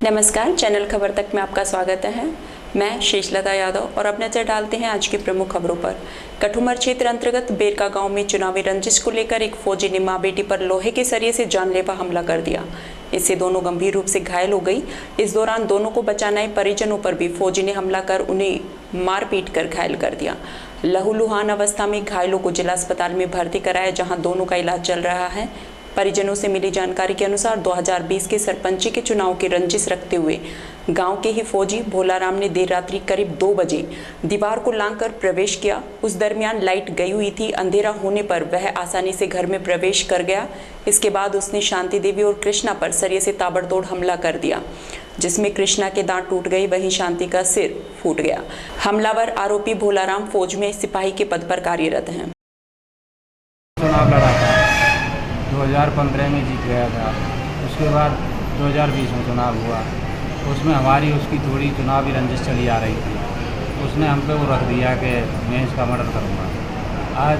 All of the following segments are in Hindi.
नमस्कार, चैनल खबर तक में आपका स्वागत है। मैं शेषलता यादव और अब नजर डालते हैं आज की प्रमुख खबरों पर। कठुमर क्षेत्र अंतर्गत बेरका गांव में चुनावी रंजिश को लेकर एक फौजी ने मां बेटी पर लोहे के सरिये से जानलेवा हमला कर दिया। इससे दोनों गंभीर रूप से घायल हो गई। इस दौरान दोनों को बचाने आए परिजनों पर भी फौजी ने हमला कर उन्हें मारपीट कर घायल कर दिया। लहूलुहान अवस्था में घायलों को जिला अस्पताल में भर्ती कराया, जहाँ दोनों का इलाज चल रहा है। परिजनों से मिली जानकारी के अनुसार 2020 के सरपंची के चुनाव की रंजिश रखते हुए गांव के ही फौजी भोलाराम ने देर रात्रि करीब 2 बजे दीवार को लांघकर प्रवेश किया। उस दरमियान लाइट गई हुई थी। अंधेरा होने पर वह आसानी से घर में प्रवेश कर गया। इसके बाद उसने शांति देवी और कृष्णा पर सरिये से ताबड़तोड़ हमला कर दिया, जिसमें कृष्णा के दांत टूट गए, वहीं शांति का सिर फूट गया। हमलावर आरोपी भोलाराम फौज में सिपाही के पद पर कार्यरत हैं। 2015 में जीत गया था। उसके बाद 2020 में चुनाव हुआ। उसमें हमारी उसकी थोड़ी चुनावी रंजिश चली आ रही थी। उसने हम पे वो रख दिया कि मैं इसका मर्डर करूँगा। आज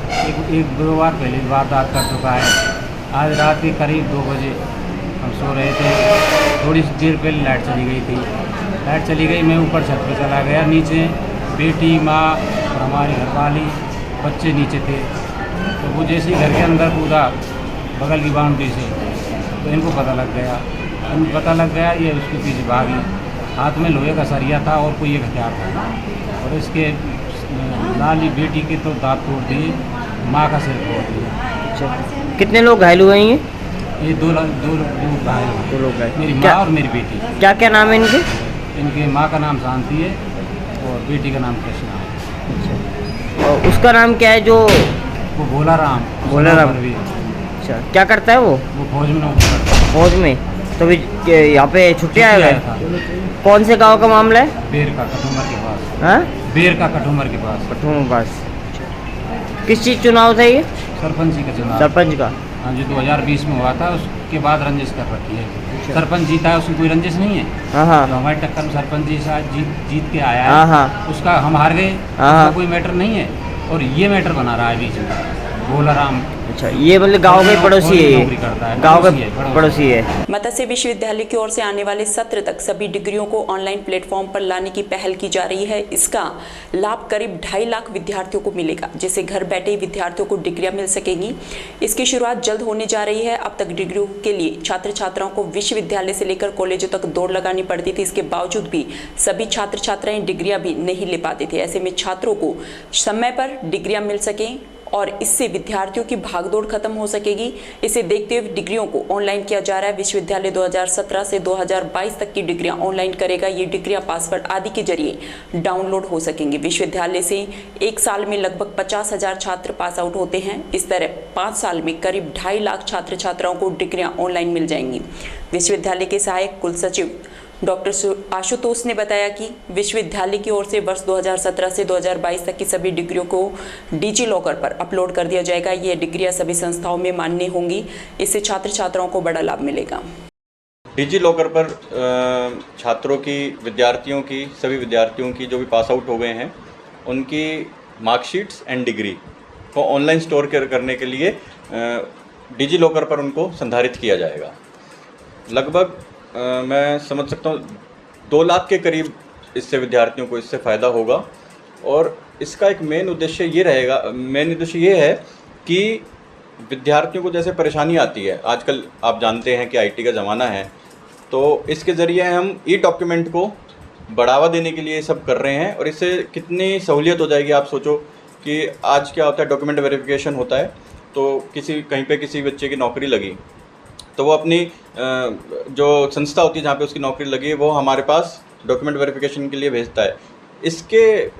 एक दो बार पहले वारदात कर चुका है। आज रात के करीब 2 बजे हम सो रहे थे। थोड़ी देर पहले लाइट चली गई थी। लाइट चली गई, मैं ऊपर छत पे चला गया। नीचे बेटी, माँ और हमारी घरवाली, बच्चे नीचे थे। तो वो जैसे ही घर के अंदर कूदा बगल की बाउंड्री से, तो इनको पता लग गया। ये उसके पीछे भागी। हाथ में लोहे का सरिया था और कोई एक हथियार था, और इसके लाली बेटी के तो दांत तोड़ दिए, माँ का सिर तोड़ दिया। अच्छा, कितने लोग घायल हुए हैं? ये दो लोग घायल, मेरी माँ और मेरी बेटी। क्या क्या नाम है इनके? इनके माँ का नाम शांति है और बेटी का नाम कृष्णा है। अच्छा, और उसका नाम क्या है जो? वो भोलाराम। अच्छा, क्या करता है वो? फौज में नौकरी करता है। फौज में? तो यहाँ पे छुट्टी आया था। कौन से गांव का मामला है? बेर का, कठुमर के पास। हाँ, बेर का, कठुमर के पास। कठुमर पास। किस चीज़ चुनाव था ये? सरपंच का चुनाव। सरपंच का? हाँ, जो 2020 में हुआ था। उसके बाद रंजिश कर रखी है। सरपंच जीता है, उसकी कोई रंजिश नहीं है। हाँ, तो हमारी टक्कर में सरपंच जी शायद जीत के आया है। हाँ, उसका हम हार गए, उसका कोई मैटर नहीं है। और ये मैटर बना रहा है बीच में भोलाराम। अच्छा, ये मतलब गांव के पड़ोसी है, गांव के पड़ोसी है। मत्स्य विश्वविद्यालय की ओर से आने वाले सत्र तक सभी डिग्रियों को ऑनलाइन प्लेटफॉर्म पर लाने की पहल की जा रही है। इसका लाभ करीब 2.5 लाख विद्यार्थियों को मिलेगा, जिससे घर बैठे ही विद्यार्थियों को डिग्रियां मिल सकेंगी। इसकी शुरुआत जल्द होने जा रही है। अब तक डिग्रियों के लिए छात्र छात्राओं को विश्वविद्यालय से लेकर कॉलेजों तक दौड़ लगानी पड़ती थी। इसके बावजूद भी सभी छात्र छात्राएं डिग्रियां भी नहीं ले पाते थे। ऐसे में छात्रों को समय पर डिग्रियां मिल सकें और इससे विद्यार्थियों की भागदौड़ खत्म हो सकेगी। इसे देखते हुए डिग्रियों को ऑनलाइन किया जा रहा है। विश्वविद्यालय 2017 से 2022 तक की डिग्रियां ऑनलाइन करेगा। ये डिग्रियां पासवर्ड आदि के जरिए डाउनलोड हो सकेंगी। विश्वविद्यालय से 1 साल में लगभग 50,000 छात्र पास आउट होते हैं। इस तरह 5 साल में करीब 2.5 लाख छात्र छात्राओं को डिग्रियां ऑनलाइन मिल जाएंगी। विश्वविद्यालय के सहायक कुलसचिव डॉक्टर आशुतोष ने बताया कि विश्वविद्यालय की ओर से वर्ष 2017 से 2022 तक की सभी डिग्रियों को डिजी लॉकर पर अपलोड कर दिया जाएगा। ये डिग्रियां सभी संस्थाओं में मान्य होंगी। इससे छात्र छात्राओं को बड़ा लाभ मिलेगा। डिजी लॉकर पर छात्रों की, विद्यार्थियों की, सभी विद्यार्थियों की जो भी पास आउट हो गए हैं, उनकी मार्कशीट्स एंड डिग्री को ऑनलाइन स्टोर करने के लिए डिजी लॉकर पर उनको संधारित किया जाएगा। लगभग मैं समझ सकता हूँ 2 लाख के करीब इससे विद्यार्थियों को इससे फ़ायदा होगा। और इसका एक मेन उद्देश्य ये है कि विद्यार्थियों को जैसे परेशानी आती है, आजकल आप जानते हैं कि आईटी का ज़माना है, तो इसके ज़रिए हम ई-डॉक्यूमेंट को बढ़ावा देने के लिए सब कर रहे हैं। और इससे कितनी सहूलियत हो जाएगी, आप सोचो कि आज क्या होता है, डॉक्यूमेंट वेरिफिकेशन होता है। तो कहीं पे किसी बच्चे की नौकरी लगी, तो वो अपनी जो संस्था होती है जहाँ पे उसकी नौकरी लगी है, वो हमारे पास डॉक्यूमेंट वेरिफिकेशन के लिए भेजता है।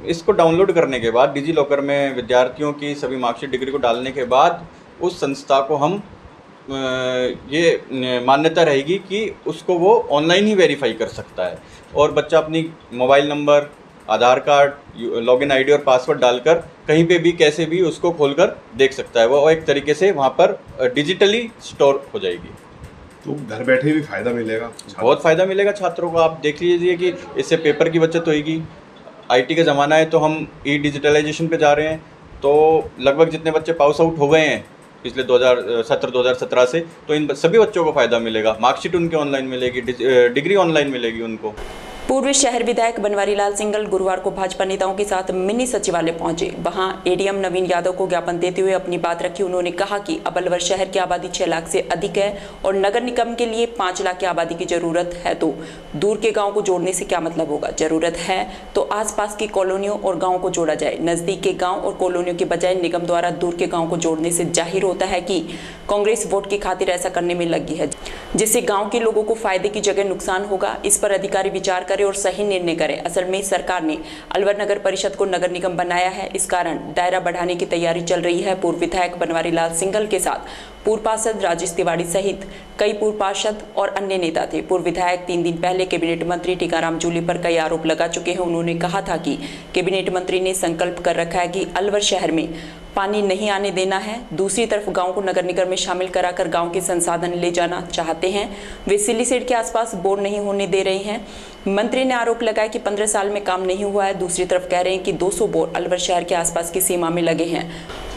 इसको डाउनलोड करने के बाद डिजी लॉकर में विद्यार्थियों की सभी मार्कशीट, डिग्री को डालने के बाद उस संस्था को हम ये मान्यता रहेगी कि उसको वो ऑनलाइन ही वेरीफाई कर सकता है। और बच्चा अपनी मोबाइल नंबर, आधार कार्ड, लॉगिन आईडी और पासवर्ड डालकर कहीं पे भी कैसे भी उसको खोलकर देख सकता है। वो एक तरीके से वहाँ पर डिजिटली स्टोर हो जाएगी। तो घर बैठे भी फ़ायदा मिलेगा, बहुत फ़ायदा मिलेगा छात्रों को। आप देख लीजिए कि इससे पेपर की बचत होगी। आईटी का ज़माना है तो हम ई डिजिटलाइजेशन पे जा रहे हैं। तो लगभग जितने बच्चे पास आउट हो गए हैं पिछले 2017 से, तो इन सभी बच्चों को फ़ायदा मिलेगा। मार्कशीट उनकी ऑनलाइन मिलेगी, डिग्री ऑनलाइन मिलेगी उनको। पूर्व शहर विधायक बनवारी लाल सिंघल गुरुवार को भाजपा नेताओं के साथ मिनी सचिवालय पहुंचे। वहां एडीएम नवीन यादव को ज्ञापन देते हुए अपनी बात रखी। उन्होंने कहा कि अब अलवर शहर की आबादी 6 लाख से अधिक है और नगर निगम के लिए 5 लाख की आबादी की जरूरत है, तो दूर के गाँव को जोड़ने से क्या मतलब होगा। जरूरत है तो आसपास की कॉलोनियों और गाँव को जोड़ा जाए। नजदीक के गाँव और कॉलोनियों के बजाय निगम द्वारा दूर के गाँव को जोड़ने से जाहिर होता है कि कांग्रेस वोट की खातिर ऐसा करने में लगी है, जिससे गाँव के लोगों को फायदे की जगह नुकसान होगा। इस पर अधिकारी विचार करें और सही निर्णय करें। असल में सरकार ने अलवर नगर परिषद को नगर निगम बनाया है, इस कारण दायरा बढ़ाने की तैयारी चल रही है। पूर्व विधायक बनवारी लाल सिंघल के साथ पूर्व पार्षद राजेश तिवारी सहित कई पूर्व पार्षद और अन्य नेता थे। पूर्व विधायक 3 दिन पहले कैबिनेट मंत्री टीकाराम जूली पर कई आरोप लगा चुके हैं। उन्होंने कहा था कि कैबिनेट मंत्री ने संकल्प कर रखा है कि अलवर शहर में पानी नहीं आने देना है। दूसरी तरफ गांव को नगर निगम में शामिल कराकर गांव के संसाधन ले जाना चाहते हैं। वे सिल्लीसेट के आसपास बोर नहीं होने दे रहे हैं। मंत्री ने आरोप लगाया कि 15 साल में काम नहीं हुआ है। दूसरी तरफ कह रहे हैं कि 200 बोर अलवर शहर के आसपास की सीमा में लगे हैं।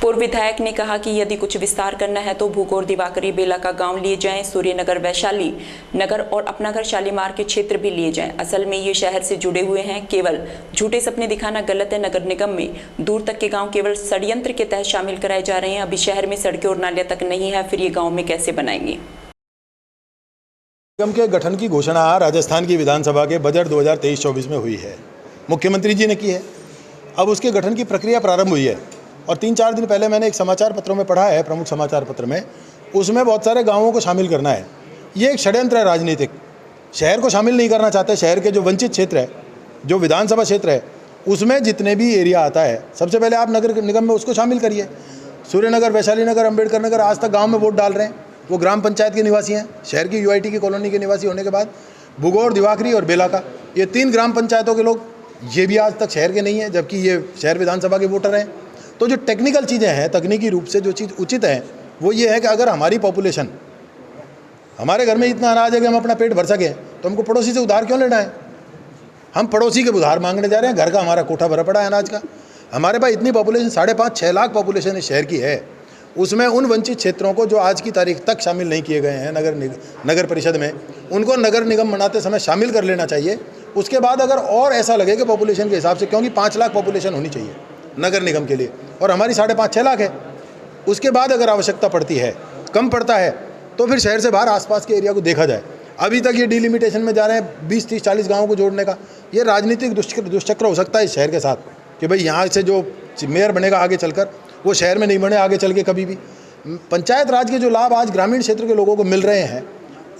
पूर्व विधायक ने कहा कि यदि कुछ विस्तार करना है तो भूगोर, दिवाकरी, बेला का गांव लिए जाएं, सूर्यनगर, वैशाली नगर और अपना घर शालीमार के क्षेत्र भी लिए जाएं। असल में ये शहर से जुड़े हुए हैं। केवल झूठे सपने दिखाना गलत है। नगर निगम में दूर तक के गांव केवल षड्यंत्र के तहत शामिल कराए जा रहे हैं। अभी शहर में सड़कें और नालियां तक नहीं है, फिर ये गाँव में कैसे बनाएंगे। निगम के गठन की घोषणा राजस्थान की विधानसभा के बजट 2023-24 में हुई है, मुख्यमंत्री जी ने की है। अब उसके गठन की प्रक्रिया प्रारंभ हुई है और 3-4 दिन पहले मैंने एक समाचार पत्रों में पढ़ा है, प्रमुख समाचार पत्र में, उसमें बहुत सारे गांवों को शामिल करना है। ये एक षड्यंत्र है राजनीतिक। शहर को शामिल नहीं करना चाहते। शहर के जो वंचित क्षेत्र है, जो विधानसभा क्षेत्र है, उसमें जितने भी एरिया आता है, सबसे पहले आप नगर निगम में उसको शामिल करिए। सूर्यनगर, वैशाली नगर, अम्बेडकर नगर आज तक गाँव में वोट डाल रहे हैं, वो ग्राम पंचायत के निवासी हैं। शहर की यूआईटी की कॉलोनी के निवासी होने के बाद भूगोर, दिवाकरी और बेला का, ये 3 ग्राम पंचायतों के लोग, ये भी आज तक शहर के नहीं हैं, जबकि ये शहर विधानसभा के वोटर हैं। तो जो टेक्निकल चीज़ें हैं, तकनीकी रूप से जो चीज़ उचित है वो ये है कि अगर हमारी पॉपुलेशन, हमारे घर में इतना अनाज है कि हम अपना पेट भर सकें, तो हमको पड़ोसी से उधार क्यों लेना है। हम पड़ोसी के उधार मांगने जा रहे हैं। घर का हमारा कोठा भरा पड़ा है अनाज का। हमारे पास इतनी पॉपुलेशन 5.5-6 लाख पॉपुलेशन इस शहर की है। उसमें उन वंचित क्षेत्रों को जो आज की तारीख तक शामिल नहीं किए गए हैं नगर परिषद में, उनको नगर निगम बनाते समय शामिल कर लेना चाहिए। उसके बाद अगर और ऐसा लगे कि पॉपुलेशन के हिसाब से, क्योंकि 5 लाख पॉपुलेशन होनी चाहिए नगर निगम के लिए और हमारी 5.5-6 लाख है, उसके बाद अगर आवश्यकता पड़ती है, कम पड़ता है, तो फिर शहर से बाहर आसपास के एरिया को देखा जाए। अभी तक ये डिलिमिटेशन में जा रहे हैं 20, 30, 40 गाँवों को जोड़ने का। ये राजनीतिक दुष्चक्र हो सकता है इस शहर के साथ कि भाई यहाँ से जो मेयर बनेगा आगे चलकर, वो शहर में नहीं बने आगे चल के कभी भी। पंचायत राज के जो लाभ आज ग्रामीण क्षेत्र के लोगों को मिल रहे हैं,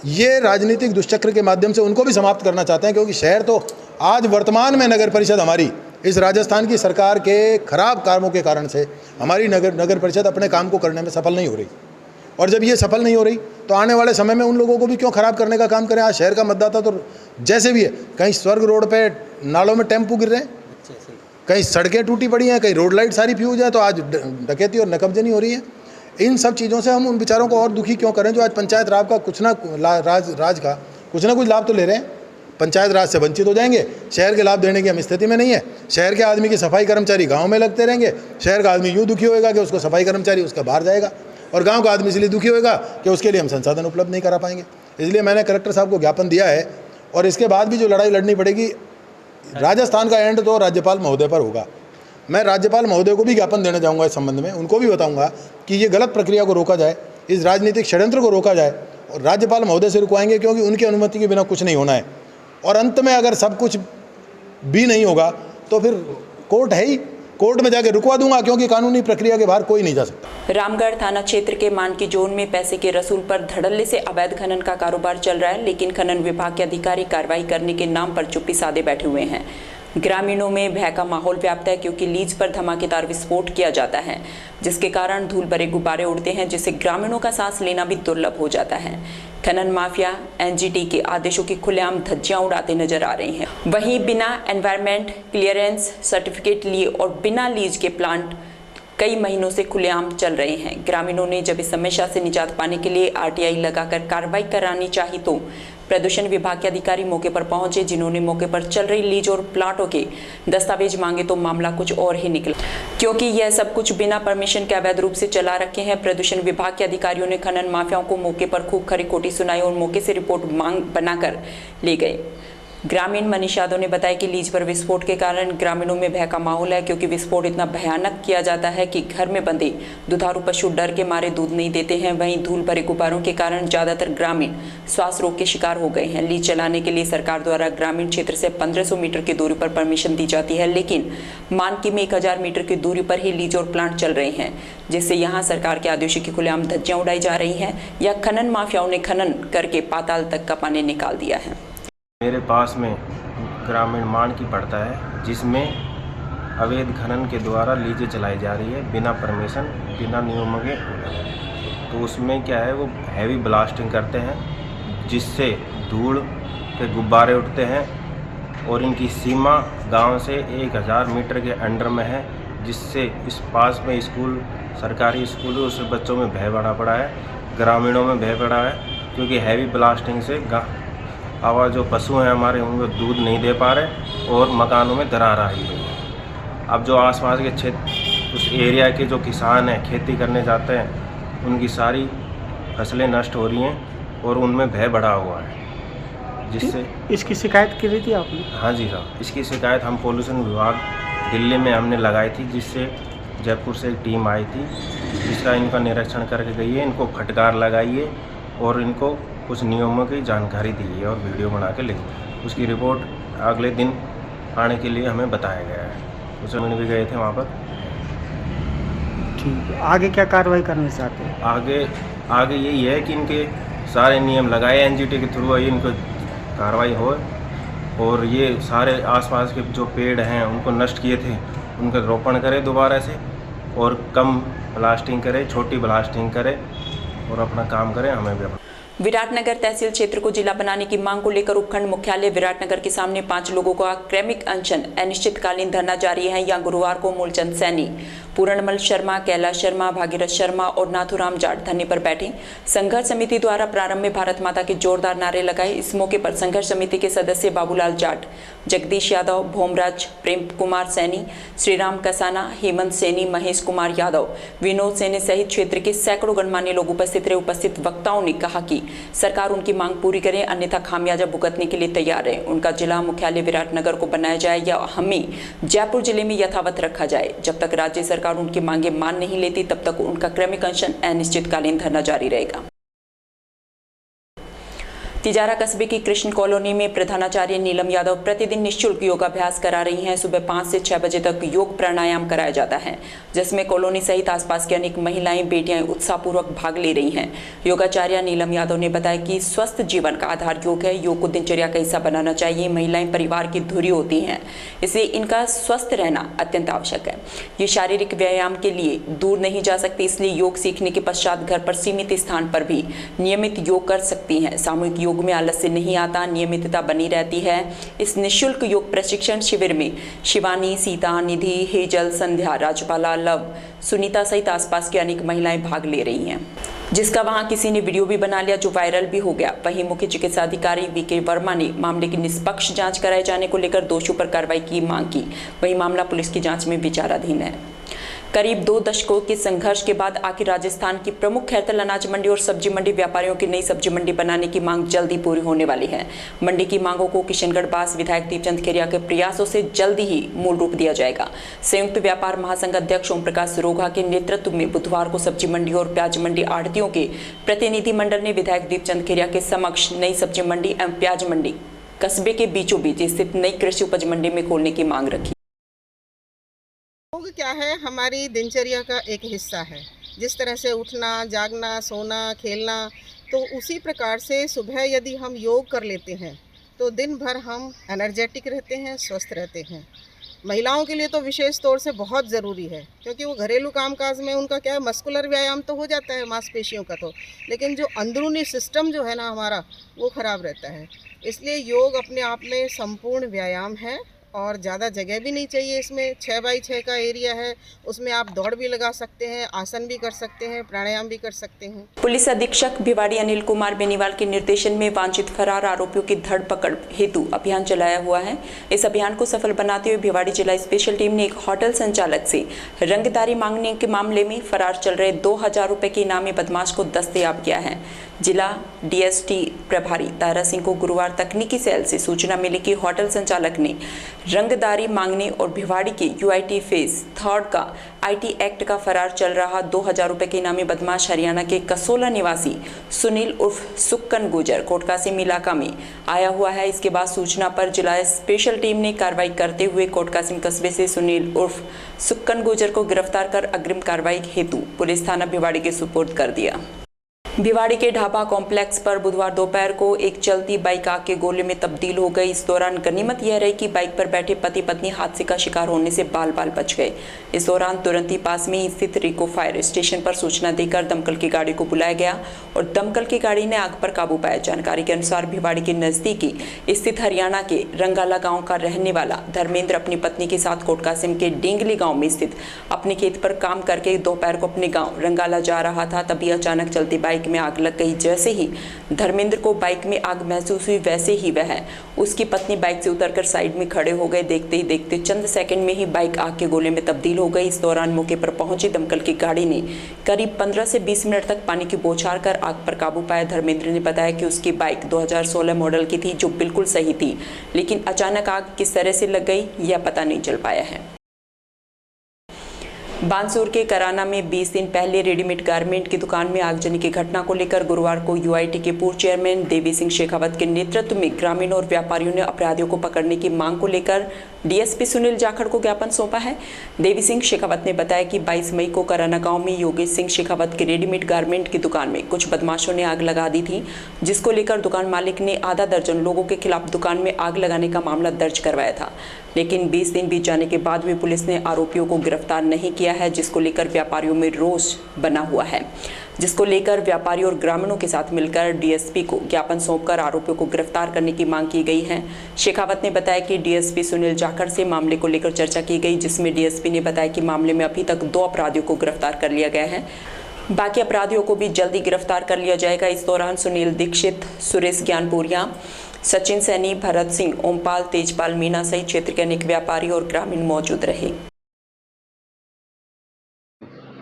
ये राजनीतिक दुष्चक्र के माध्यम से उनको भी समाप्त करना चाहते हैं। क्योंकि शहर तो आज वर्तमान में नगर परिषद हमारी इस राजस्थान की सरकार के खराब कामों के कारण से हमारी नगर परिषद अपने काम को करने में सफल नहीं हो रही। और जब ये सफल नहीं हो रही तो आने वाले समय में उन लोगों को भी क्यों खराब करने का काम करें। आज शहर का मतदाता तो जैसे भी है, कहीं स्वर्ग रोड पे नालों में टेम्पू गिर रहे हैं, कहीं सड़कें टूटी पड़ी हैं, कहीं रोड लाइट सारी फ्यूज है, तो आज डकैती और नकबजनी हो रही है। इन सब चीज़ों से हम उन बेचारों को और दुखी क्यों करें जो आज पंचायत राज का कुछ ना कुछ लाभ तो ले रहे हैं। पंचायत राज से वंचित हो जाएंगे। शहर के लाभ देने की हम स्थिति में नहीं है। शहर के आदमी की सफाई कर्मचारी गांव में लगते रहेंगे। शहर का आदमी यूँ दुखी होएगा कि उसको सफाई कर्मचारी उसका बाहर जाएगा, और गांव का आदमी इसलिए दुखी होएगा कि उसके लिए हम संसाधन उपलब्ध नहीं करा पाएंगे। इसलिए मैंने कलेक्टर साहब को ज्ञापन दिया है, और इसके बाद भी जो लड़ाई लड़नी पड़ेगी, राजस्थान का एंड तो राज्यपाल महोदय पर होगा। मैं राज्यपाल महोदय को भी ज्ञापन देने जाऊँगा इस संबंध में। उनको भी बताऊँगा कि ये गलत प्रक्रिया को रोका जाए, इस राजनीतिक षड्यंत्र को रोका जाए, और राज्यपाल महोदय से रुकवाएंगे क्योंकि उनकी अनुमति के बिना कुछ नहीं होना है। और अंत में अगर सब कुछ भी नहीं होगा तो फिर कोर्ट है ही, कोर्ट में जाके रुकवा दूंगा, क्योंकि कानूनी प्रक्रिया के बाहर कोई नहीं जा सकता। रामगढ़ थाना क्षेत्र के मानकी जोन में पैसे के रसूल पर धड़ल्ले से अवैध खनन का कारोबार चल रहा है, लेकिन खनन विभाग के अधिकारी कार्रवाई करने के नाम पर चुप्पी साधे बैठे हुए हैं। ग्रामीणों में भय का माहौल व्याप्त है, क्योंकि लीज पर धमाकेदार विस्फोट किया जाता है, जिसके कारण धूल भरे गुब्बारे उड़ते हैं, जिससे ग्रामीणों का सांस लेना भी दुर्लभ हो जाता है। खनन माफिया एनजीटी के आदेशों की खुलेआम धज्जियां उड़ाते नजर आ रहे हैं। वहीं बिना एनवायरमेंट क्लियरेंस सर्टिफिकेट लिए और बिना लीज के प्लांट कई महीनों से खुलेआम चल रहे हैं। ग्रामीणों ने जब इस समस्या से निजात पाने के लिए आरटीआई लगाकर कार्रवाई करानी चाहिए, तो प्रदूषण विभाग के अधिकारी मौके पर पहुंचे, जिन्होंने मौके पर चल रही लीज और प्लाटों के दस्तावेज मांगे तो मामला कुछ और ही निकला, क्योंकि यह सब कुछ बिना परमिशन के अवैध रूप से चला रखे हैं। प्रदूषण विभाग के अधिकारियों ने खनन माफियाओं को मौके पर खूब खरी खोटी सुनाई और मौके से रिपोर्ट मांग बनाकर ले गए। ग्रामीण मनीष यादव ने बताया कि लीज पर विस्फोट के कारण ग्रामीणों में भय का माहौल है, क्योंकि विस्फोट इतना भयानक किया जाता है कि घर में बंधे दुधारू पशु डर के मारे दूध नहीं देते हैं। वहीं धूल भरे गुब्बारों के कारण ज्यादातर ग्रामीण श्वास रोग के शिकार हो गए हैं। लीज चलाने के लिए सरकार द्वारा ग्रामीण क्षेत्र से 1500 मीटर की दूरी पर परमिशन दी जाती है, लेकिन मानकी में 1000 मीटर की दूरी पर ही लीज और प्लांट चल रहे हैं, जिससे यहाँ सरकार के आदेशों की खुलेआम धज्जियां उड़ाई जा रही हैं या खनन माफियाओं ने खनन करके पाताल तक का पानी निकाल दिया है। मेरे पास में ग्रामीण मानकी पड़ता है, जिसमें अवैध खनन के द्वारा लीजें चलाई जा रही है बिना परमिशन, बिना नियमों के। तो उसमें क्या है, वो हैवी ब्लास्टिंग करते हैं, जिससे धूल के गुब्बारे उठते हैं और इनकी सीमा गांव से 1000 मीटर के अंडर में है, जिससे इस पास में स्कूल, सरकारी स्कूल है, उससे बच्चों में भय बढ़ा पड़ा है, ग्रामीणों में भय पड़ा है, क्योंकि हैवी ब्लास्टिंग से आवाज़ जो पशु हैं हमारे, उनको दूध नहीं दे पा रहे और मकानों में दरार आई है। अब जो आसपास के क्षेत्र, उस एरिया के जो किसान हैं, खेती करने जाते हैं, उनकी सारी फसलें नष्ट हो रही हैं और उनमें भय बढ़ा हुआ है, जिससे इसकी शिकायत की रही थी आपने? हाँ जी साहब, इसकी शिकायत हम पोल्यूशन विभाग दिल्ली में हमने लगाई थी, जिससे जयपुर से एक टीम आई थी, जिसका इनका निरीक्षण करके गई है, इनको फटकार लगाई है और इनको कुछ नियमों की जानकारी दी है और वीडियो बना के लिखी। उसकी रिपोर्ट अगले दिन आने के लिए हमें बताया गया है। उस समय भी गए थे वहाँ पर। ठीक है, आगे क्या कार्रवाई करना चाहते हैं? आगे यही है कि इनके सारे नियम लगाए, एनजीटी के थ्रू इनको कार्रवाई हो और ये सारे आसपास के जो पेड़ हैं उनको नष्ट किए थे, उनका रोपण करें दोबारा से और कम ब्लास्टिंग करे, छोटी ब्लास्टिंग करे और अपना काम करें। हमें भी विराटनगर तहसील क्षेत्र को जिला बनाने की मांग को लेकर उपखंड मुख्यालय विराटनगर के सामने 5 लोगों का क्रमिक अनशन अनिश्चितकालीन धरना जारी है। यहाँ गुरुवार को मूलचंद सैनी, पूरणमल शर्मा, कैलाश शर्मा, भागीरथ शर्मा और नाथुराम जाट धरने पर बैठे। संघर्ष समिति द्वारा प्रारंभ में भारत माता के जोरदार नारे लगाए। इस मौके पर संघर्ष समिति के सदस्य बाबूलाल जाट, जगदीश यादव, भोमराज, प्रेम कुमार सैनी, श्रीराम कसाना, हेमंत सैनी, महेश कुमार यादव, विनोद सैनी सहित क्षेत्र के सैकड़ों गणमान्य लोग उपस्थित रहे। उपस्थित वक्ताओं ने कहा कि सरकार उनकी मांग पूरी करे, अन्यथा खामियाजा भुगतने के लिए तैयार है। उनका जिला मुख्यालय विराटनगर को बनाया जाए या हमें जयपुर जिले में यथावत रखा जाए। जब तक राज्य सरकार उनकी मांगे मान नहीं लेती, तब तक उनका क्रमिक अनशन अनिश्चितकालीन धरना जारी रहेगा। तिजारा कस्बे की कृष्ण कॉलोनी में प्रधानाचार्य नीलम यादव प्रतिदिन निःशुल्क योगाभ्यास करा रही हैं। सुबह 5 से 6 बजे तक योग प्राणायाम कराया जाता है, जिसमें कॉलोनी सहित आसपास की अनेक महिलाएं, बेटियां उत्साहपूर्वक भाग ले रही हैं। योगाचार्य नीलम यादव ने बताया कि स्वस्थ जीवन का आधार योग है। योग को दिनचर्या का हिस्सा बनाना चाहिए। महिलाएं परिवार की धुरी होती हैं, इसलिए इनका स्वस्थ रहना अत्यंत आवश्यक है। ये शारीरिक व्यायाम के लिए दूर नहीं जा सकती, इसलिए योग सीखने के पश्चात घर पर सीमित स्थान पर भी नियमित योग कर सकती हैं। सामूहिक योग में आलस्य नहीं आता, नियमितता बनी रहती है। इस निःशुल्क योग प्रशिक्षण शिविर में शिवानी, सीता, निधि, हेजल, संध्या, राजपाला, लव, सुनीता सहित आसपास की अनेक महिलाएं भाग ले रही हैं, जिसका वहां किसी ने वीडियो भी बना लिया जो वायरल भी हो गया। वहीं मुख्य चिकित्सा अधिकारी वीके वर्मा ने मामले की निष्पक्ष जांच कराए जाने को लेकर दोषियों पर कार्रवाई की मांग की। वहीं मामला पुलिस की जांच में विचाराधीन है। करीब 2 दशकों के संघर्ष के बाद आखिर राजस्थान की प्रमुख खैरतल अनाज मंडी और सब्जी मंडी व्यापारियों की नई सब्जी मंडी बनाने की मांग जल्द ही पूरी होने वाली है। मंडी की मांगों को किशनगढ़ बास विधायक दीपचंद खेरिया के प्रयासों से जल्दी ही मूल रूप दिया जाएगा। संयुक्त व्यापार महासंघ अध्यक्ष ओम प्रकाश रोघा के नेतृत्व में बुधवार को सब्जी मंडी और प्याज मंडी आढ़तियों के प्रतिनिधिमंडल ने विधायक दीपचंद खेरिया के समक्ष नई सब्जी मंडी एवं प्याज मंडी कस्बे के बीचों बीच स्थित नई कृषि उपज मंडी में खोलने की मांग रखी। योग क्या है, हमारी दिनचर्या का एक हिस्सा है। जिस तरह से उठना, जागना, सोना, खेलना, तो उसी प्रकार से सुबह यदि हम योग कर लेते हैं तो दिन भर हम एनर्जेटिक रहते हैं, स्वस्थ रहते हैं। महिलाओं के लिए तो विशेष तौर से बहुत ज़रूरी है, क्योंकि वो घरेलू कामकाज में उनका क्या है, मस्कुलर व्यायाम तो हो जाता है मांसपेशियों का, तो लेकिन जो अंदरूनी सिस्टम जो है ना हमारा, वो ख़राब रहता है। इसलिए योग अपने आप में संपूर्ण व्यायाम है और ज़्यादा जगह भी नहीं चाहिए। इसमें 6x6 का एरिया है, उसमें आप दौड़ भी लगा सकते हैं, आसन भी कर सकते हैं, प्राणायाम भी कर सकते हैं। पुलिस अधीक्षक भिवाड़ी अनिल कुमार बेनीवाल के निर्देशन में वांछित फरार आरोपियों की धरपकड़ हेतु अभियान चलाया हुआ है। इस अभियान को सफल बनाते हुए भिवाड़ी जिला स्पेशल टीम ने एक होटल संचालक से रंगदारी मांगने के मामले में फरार चल रहे 2000 रुपए के इनामी बदमाश को दस्तयाब किया है। जिला डीएसटी प्रभारी तारा सिंह को गुरुवार तकनीकी सेल से सूचना मिली कि होटल संचालक ने रंगदारी मांगने और भिवाड़ी के यूआईटी फेज 3 का आईटी एक्ट का फरार चल रहा 2000 रुपए के इनामी बदमाश हरियाणा के कसोला निवासी सुनील उर्फ सुक्कन गुजर कोटकासिम इलाका में आया हुआ है। इसके बाद सूचना पर जिला स्पेशल टीम ने कार्रवाई करते हुए कोटकासिम कस्बे से सुनील उर्फ सुक्कन गुजर को गिरफ्तार कर अग्रिम कार्रवाई हेतु पुलिस थाना भिवाड़ी के सुपुर्द कर दिया। भिवाड़ी के ढाबा कॉम्प्लेक्स पर बुधवार दोपहर को एक चलती बाइक आग के गोले में तब्दील हो गई। इस दौरान गनीमत यह रही कि बाइक पर बैठे पति पत्नी हादसे का शिकार होने से बाल बाल बच गए। इस दौरान तुरंत ही पास में ही स्थित रिको फायर स्टेशन पर सूचना देकर दमकल की गाड़ी को बुलाया गया और दमकल की गाड़ी ने आग पर काबू पाया। जानकारी के अनुसार भिवाड़ी के नजदीकी स्थित हरियाणा के रंगाला गाँव का रहने वाला धर्मेंद्र अपनी पत्नी के साथ कोटकासिम के डेंगली गाँव में स्थित अपने खेत पर काम करके दोपहर को अपने गाँव रंगाला जा रहा था। तभी अचानक चलती बाइक में आग लग गई। जैसे ही धर्मेंद्र को बाइक में आग महसूस हुई वैसे ही वह उसकी पत्नी बाइक से उतरकर साइड में खड़े हो गए। देखते ही देखते चंद सेकंड में ही बाइक आग के गोले में तब्दील हो गई। इस दौरान मौके पर पहुंची दमकल की गाड़ी ने करीब 15 से 20 मिनट तक पानी की बौछार कर आग पर काबू पाया। धर्मेंद्र ने बताया कि उसकी बाइक 2016 मॉडल की थी जो बिल्कुल सही थी, लेकिन अचानक आग किस तरह से लग गई यह पता नहीं चल पाया है। बानसूर के कराना में 20 दिन पहले रेडीमेड गारमेंट की दुकान में आगजनी की घटना को लेकर गुरुवार को यूआईटी के पूर्व चेयरमैन देवी सिंह शेखावत के नेतृत्व में ग्रामीण और व्यापारियों ने अपराधियों को पकड़ने की मांग को लेकर डीएसपी सुनील जाखड़ को ज्ञापन सौंपा है। देवी सिंह शेखावत ने बताया कि 22 मई को कराना गांव में योगेश सिंह शेखावत के रेडीमेड गारमेंट की दुकान में कुछ बदमाशों ने आग लगा दी थी, जिसको लेकर दुकान मालिक ने आधा दर्जन लोगों के खिलाफ दुकान में आग लगाने का मामला दर्ज करवाया था। लेकिन 20 दिन बीत जाने के बाद भी पुलिस ने आरोपियों को गिरफ्तार नहीं किया है, जिसको लेकर व्यापारियों में रोष बना हुआ है। जिसको लेकर व्यापारी और ग्रामीणों के साथ मिलकर डीएसपी को ज्ञापन सौंपकर आरोपियों को गिरफ्तार करने की मांग की गई है। शेखावत ने बताया कि डीएसपी सुनील जाखड़ से मामले को लेकर चर्चा की गई, जिसमें डीएसपी ने बताया कि मामले में अभी तक 2 अपराधियों को गिरफ्तार कर लिया गया है, बाकी अपराधियों को भी जल्दी गिरफ्तार कर लिया जाएगा। इस दौरान सुनील दीक्षित, सुरेश ज्ञानपुरिया, सचिन सैनी, भरत सिंह, ओमपाल, तेजपाल मीना सहित क्षेत्र के अनेक व्यापारी और ग्रामीण मौजूद रहे।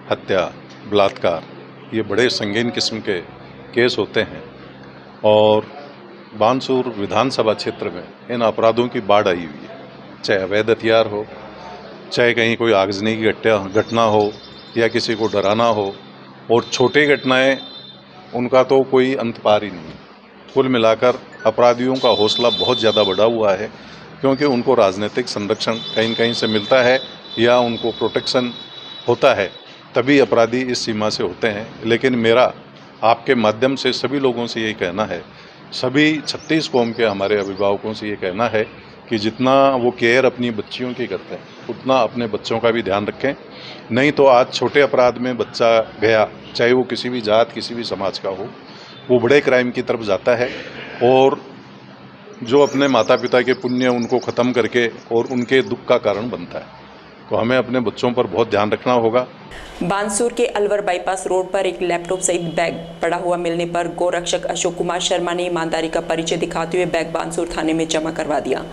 हत्या, बलात्कार ये बड़े संगीन किस्म के केस होते हैं और बानसूर विधानसभा क्षेत्र में इन अपराधों की बाढ़ आई हुई है। चाहे अवैध हथियार हो, चाहे कहीं कोई आगजनी की घटना हो या किसी को डराना हो, और छोटी घटनाएं उनका तो कोई अंत पार ही नहीं। कुल मिलाकर अपराधियों का हौसला बहुत ज़्यादा बढ़ा हुआ है, क्योंकि उनको राजनीतिक संरक्षण कहीं कहीं से मिलता है या उनको प्रोटेक्शन होता है, तभी अपराधी इस सीमा से होते हैं। लेकिन मेरा आपके माध्यम से सभी लोगों से यही कहना है, सभी 36 कौम के हमारे अभिभावकों से ये कहना है कि जितना वो केयर अपनी बच्चियों की करते हैं, उतना अपने बच्चों का भी ध्यान रखें। नहीं तो आज छोटे अपराध में बच्चा गया, चाहे वो किसी भी जात, किसी भी समाज का हो, वो बड़े क्राइम की तरफ जाता है और जो अपने माता पिता के पुण्य उनको ख़त्म करके और उनके दुख का कारण बनता है। तो हमें अपने बच्चों पर बहुत ध्यान रखना होगा। बानसूर के अलवर बाईपास रोड पर एक लैपटॉप सहित बैग पड़ा हुआ मिलने पर गोरक्षक अशोक कुमार शर्मा ने ईमानदारी का परिचय दिखाते हुए बैग बानसूर थाने में जमा करवा दिया।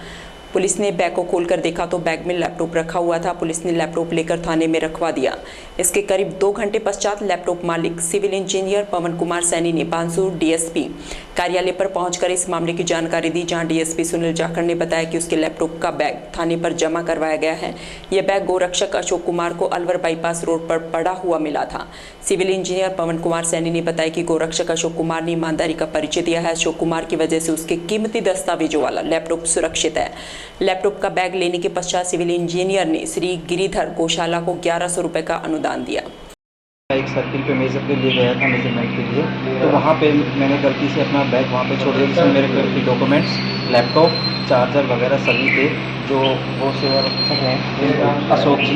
पुलिस ने बैग को खोलकर देखा तो बैग में लैपटॉप रखा हुआ था। पुलिस ने लैपटॉप लेकर थाने में रखवा दिया। इसके करीब 2 घंटे पश्चात लैपटॉप मालिक सिविल इंजीनियर पवन कुमार सैनी ने बानसूर डीएसपी कार्यालय पर पहुंचकर इस मामले की जानकारी दी, जहां डीएसपी सुनील जाखड़ ने बताया कि उसके लैपटॉप का बैग थाने पर जमा करवाया गया है। यह बैग गोरक्षक अशोक कुमार को अलवर बाईपास रोड पर पड़ा हुआ मिला था। सिविल इंजीनियर पवन कुमार सैनी ने बताया कि गोरक्षक अशोक कुमार ने ईमानदारी का परिचय दिया है। अशोक कुमार की वजह से उसके कीमती दस्तावेजों वाला लैपटॉप सुरक्षित है। लैपटॉप का बैग लेने के पश्चात सिविल इंजीनियर ने श्री गिरिधर गौशाला को 1100 रुपए का अनुदान दिया। एक सर्किल पे मेजर के लिए गया था मेजरमेंट के लिए, तो वहाँ पे मैंने गलती से अपना बैग वहाँ पे छोड़ दिया, जिसमें मेरे के डॉक्यूमेंट्स, लैपटॉप, चार्जर वगैरह सभी थे। जो वो सेवारक्षक हैं अशोक जी,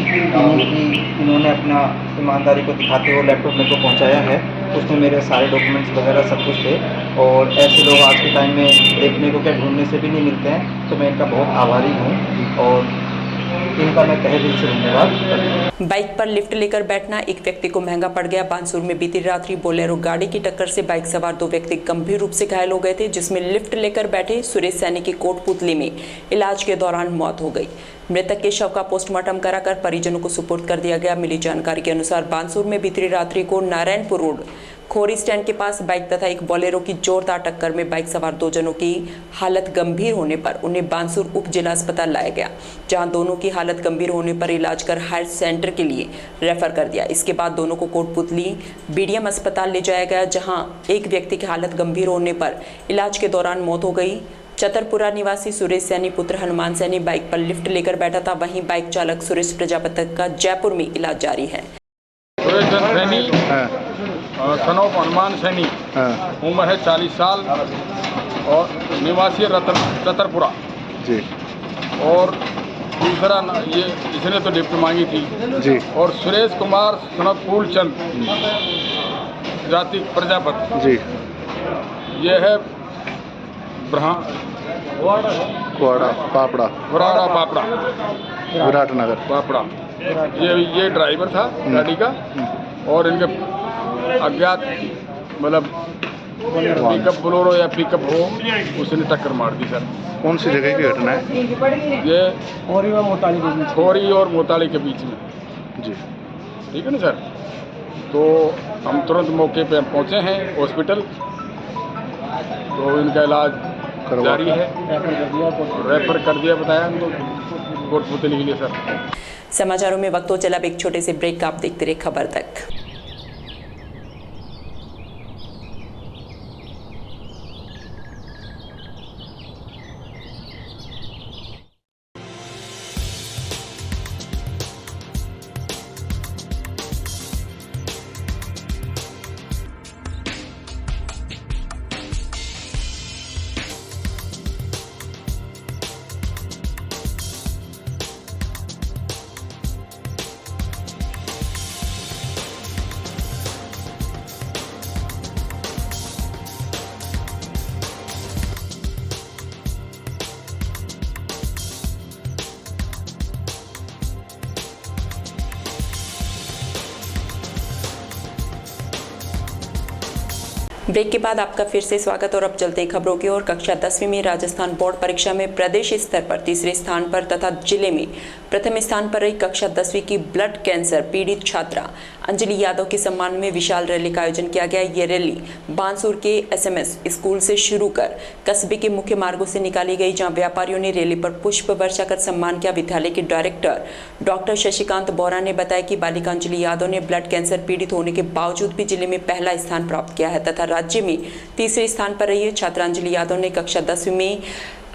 इन्होंने अपना ईमानदारी को दिखाते हुए लैपटॉप मेरे को पहुँचाया है। उसमें मेरे सारे डॉक्यूमेंट्स वगैरह सब कुछ थे और ऐसे लोग आज के टाइम में देखने को क्या ढूंढने से भी नहीं मिलते हैं, तो मैं इनका बहुत आभारी हूँ। और इनका मैं तहे दिल से धन्यवाद करता हूँ। बाइक पर लिफ्ट लेकर बैठना एक व्यक्ति को महंगा पड़ गया। बानसूर में बीती रात्रि बोलेरो गाड़ी की टक्कर से बाइक सवार 2 व्यक्ति गंभीर रूप से घायल हो गए थे, जिसमें लिफ्ट लेकर बैठे सुरेश सैनी की कोटपुतली में इलाज के दौरान मौत हो गई। मृतक के शव का पोस्टमार्टम कराकर परिजनों को सुपुर्द कर दिया गया। मिली जानकारी के अनुसार बानसूर में बीती रात्रि को नारायणपुर रोड खोरी स्टैंड के पास बाइक तथा एक बोलेरो की जोरदार टक्कर में बाइक सवार 2 जनों की हालत गंभीर होने पर उन्हें बानसूर उप जिला अस्पताल लाया गया, जहां दोनों की हालत गंभीर होने पर इलाज कर हायर सेंटर के लिए रेफर कर दिया। इसके बाद दोनों को कोटपुतली बीडीएम अस्पताल ले जाया गया, जहां एक व्यक्ति की हालत गंभीर होने पर इलाज के दौरान मौत हो गई। चतरपुरा निवासी सुरेश सैनी पुत्र हनुमान सैनी बाइक पर लिफ्ट लेकर बैठा था। वहीं बाइक चालक सुरेश प्रजापति का जयपुर में इलाज जारी है। सन ऑफ हनुमान सैनी, उम्र है 40 साल और निवासी चतरपुरा जी। और दूसरा ये इसने तो लिफ्ट मांगी थी जी। और सुरेश कुमार सन ऑफ फूलचंद जाति प्रजापति जी, ये है कुआड़ा पापड़ा विराटनगर पापड़ा। ये ड्राइवर था गाड़ी का और इनके अज्ञात मतलब पिकअप बोलेरो या पिकअप हो उसने टक्कर मार दी सर। कौन सी जगह की घटना है ये? खोरी और मोताली के बीच में जी। ठीक है ना सर। तो हम तुरंत मौके पे पहुंचे हैं हॉस्पिटल, तो इनका इलाज जारी है, रेफर कर दिया बताया हमको कोटपुतली के लिए सर। समाचारों में वक्त हो चला एक छोटे से ब्रेक का, आप देखते रहे खबर तक। ब्रेक के बाद आपका फिर से स्वागत और अब चलते हैं खबरों की ओर। कक्षा 10वीं में राजस्थान बोर्ड परीक्षा में प्रदेश स्तर पर तीसरे स्थान पर तथा जिले में प्रथम स्थान पर रही कक्षा 10वीं की ब्लड कैंसर पीड़ित छात्रा अंजलि यादव के सम्मान में विशाल रैली का आयोजन किया गया। ये रैली बानसूर के एसएमएस स्कूल से शुरू कर कस्बे के मुख्य मार्गों से निकाली गई, जहां व्यापारियों ने रैली पर पुष्प वर्षा कर सम्मान किया। विद्यालय के डायरेक्टर डॉक्टर शशिकांत बोरा ने बताया कि बालिका अंजलि यादव ने ब्लड कैंसर पीड़ित होने के बावजूद भी जिले में पहला स्थान प्राप्त किया है तथा राज्य में तीसरे स्थान पर रही है। छात्रा अंजलि यादव ने कक्षा 10वीं में